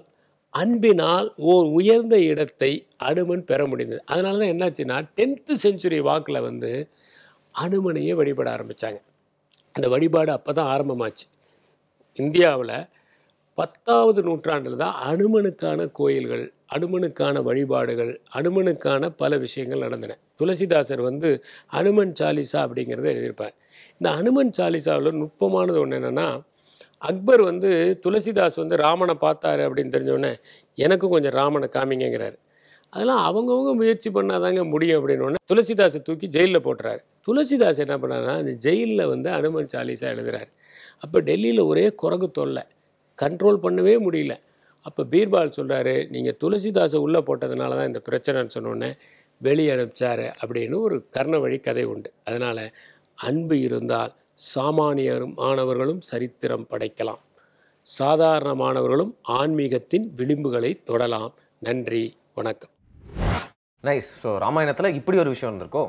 அன்பினால் ஓர் உயர்ந்த இடத்தை அனுமன் பெற முடிந்தது. அதனால தான் என்னாச்சுன்னா 10th செஞ்சுரி வாக்கில் வந்து அனுமனையே வழிபட ஆரம்பித்தாங்க. அந்த வழிபாடு அப்போ தான் ஆரம்பமாச்சு. இந்தியாவில் 10வது நூற்றாண்டில் தான் அனுமனுக்கான கோயில்கள், அனுமனுக்கான வழிபாடுகள், அனுமனுக்கான பல விஷயங்கள் நடந்தன. துளசிதாசர் வந்து அனுமன் சாலிசா அப்படிங்கிறத எழுதியிருப்பார். இந்த அனுமன் சாலிசாவில் நுட்பமானது ஒன்று என்னென்னா, அக்பர் வந்து துளசிதாஸ் வந்து ராமனை பார்த்தாரு அப்படின்னு தெரிஞ்சோடனே எனக்கும் கொஞ்சம் ராமனை காமிங்கிறாரு. அதெல்லாம் அவங்கவுங்க முயற்சி பண்ணாதாங்க முடியும் அப்படின்னு துளசிதாஸை தூக்கி ஜெயிலில் போட்டுறாரு. துளசிதாஸ் என்ன பண்ணாருன்னா அந்த ஜெயிலில் வந்து அனுமன் சாலிசா எழுதுறாரு. அப்போ டெல்லியில் ஒரே குரங்கு தொல்லை, கண்ட்ரோல் பண்ணவே முடியல. அப்போ பீர்பால் சொல்கிறாரு, நீங்கள் துளசிதாஸை உள்ளே போட்டதுனால தான் இந்த பிரச்சனைன்னு சொன்னோன்னே வெளியே அனுப்பிச்சாரு அப்படின்னு ஒரு கர்ண வழி கதை உண்டு. அதனால் அன்பு இருந்தால் சாமானியமானவர்களும் சரித்திரம் படைக்கலாம், சாதாரணமானவர்களும் ஆன்மீகத்தின் விளிம்புகளை தொடலாம். நன்றி, வணக்கம். நைஸ். ஸோ ராமாயணத்தில் இப்படி ஒரு விஷயம் இருந்திருக்கோ.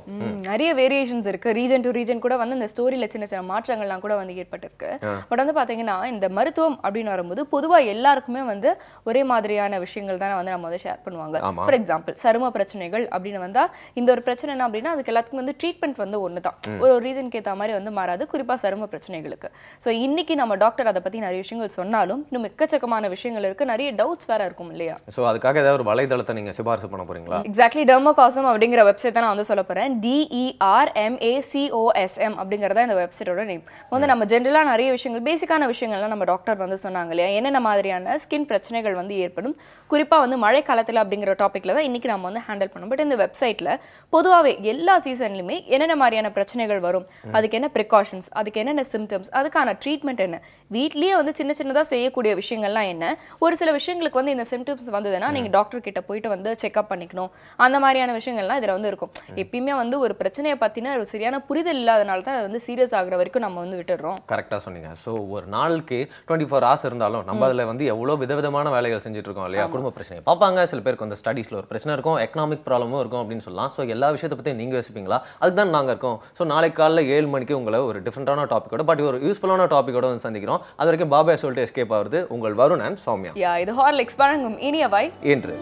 நிறைய வேரியேஷன்ஸ் இருக்கு. ரீஜன் டு ரீஜன் கூட வந்து இந்த ஸ்டோரியில சின்ன சின்ன மாற்றங்கள்லாம் கூட வந்து ஏற்பட்டிருக்கு. பட் வந்து பாத்தீங்கன்னா இந்த மருத்துவம் அப்படின்னு வரும்போது பொதுவா எல்லாருக்குமே வந்து ஒரே மாதிரியான விஷயங்கள் தானே வந்து நம்ம வந்து ஷேர் பண்ணுவாங்க. ஃபார் எக்ஸாம்பிள் சரும பிரச்சனைகள் அப்படின்னு வந்தா இந்த ஒரு பிரச்சனை என்ன அப்படின்னா அதுக்கு எல்லாத்துக்கும் வந்து ட்ரீட்மெண்ட் வந்து ஒன்று தான், ஒரு ரீசனுக்கு ஏற்ற மாதிரி வந்து மாறாது, குறிப்பா சரும பிரச்சனைகளுக்கு. ஸோ இன்னைக்கு நம்ம டாக்டர் அதை பத்தி நிறைய விஷயங்கள் சொன்னாலும் இன்னும் எக்கச்சக்கமான விஷயங்கள் இருக்கு, நிறைய டவுட்ஸ் வேற இருக்கும் இல்லையா? ஸோ அதுக்காக ஏதாவது ஒரு வலைதளத்தை நீங்க சிபாரிசு பண்ண போறீங்களா? எக்ஸாக்ட்லி, டெர்மோகாசம் அப்படிங்கிற வெப்சைட் தான் நான் வந்து சொல்ல போறேன். DERMACOSM அப்படிங்கறத இந்த வெப்சைட்டோட நேம். வந்து நம்ம ஜென்ரலா நிறைய விஷயங்கள், பேசிக்கான விஷயங்கள்லாம் நம்ம டாக்டர் வந்து சொன்னாங்க இல்லையா, என்னென்ன மாதிரியான ஸ்கின் பிரச்சனைகள் வந்து ஏற்படும், குறிப்பா வந்து மழை காலத்துல அப்படிங்கிற டாபிக்ல தான் இன்னைக்கு நம்ம வந்து ஹேண்டில் பண்ணோம். பட் இந்த வெப்சைட்ல பொதுவாகவே எல்லா சீசன்லயுமே என்னென்ன மாதிரியான பிரச்சனைகள் வரும், அதுக்கு என்ன ப்ரிகாஷன்ஸ், அதுக்கு என்னென்ன சிம்டம்ஸ், அதுக்கான ட்ரீட்மெண்ட் என்ன, வீட்லயே வந்து சின்ன சின்னதா செய்யக்கூடிய விஷயங்கள்லாம் என்ன, ஒரு சில விஷயங்களுக்கு வந்து இந்த சிம்டம்ஸ் வந்ததுன்னா நீங்க டாக்டர் கிட்ட போயிட்டு வந்து செக்அப் பண்ணிக்கணும், அந்த மாதிரியான விஷயங்கள்லாம் இதுல வந்து இருக்கும். எப்பயுமே வந்து ஒரு பிரச்சனையை பத்தின ஒரு சரியான புரிதல் இல்லாதனால தான் வந்து சீரியஸ் ஆகுற வரைக்கும் நம்ம வந்து விட்டுடுறோம். கரெக்டா சொன்னீங்க. ஸோ ஒரு நாளுக்கு 24 hours இருந்தாலும் நம்ம அதில் வந்து எவ்வளோ விதவிதமான வேலைகள் செஞ்சுட்டு இருக்கோம் இல்லையா? குடும்ப பிரச்சனை பார்ப்பாங்க, சில பேருக்கு வந்து ஸ்டடீஸ்ல ஒரு பிரச்சனை இருக்கும், எக்கனாமிக் ப்ராப்ளமும் இருக்கும் அப்படின்னு சொல்லலாம். ஸோ எல்லா விஷயத்தை பற்றி நீங்க யோசிப்பீங்களா? அதுக்கு தான் நாங்கள் இருக்கோம். ஸோ நாளைக்கு காலைல 7 மணிக்கு உங்களை ஒரு டிஃப்ரெண்டான டாப்பிக்கோட, பட் ஒரு யூஸ்ஃபுல்லான டாப்பிக்கோட வந்து சந்திக்கிறோம். அது வரைக்கும் பாபாய் சொல்லிட்டு எஸ்கேப் ஆகுது உங்கள் வருண் அண்ட் சௌமியா. இது ஹார்லிக்ஸ் வழங்கும் இனியவை இன்று.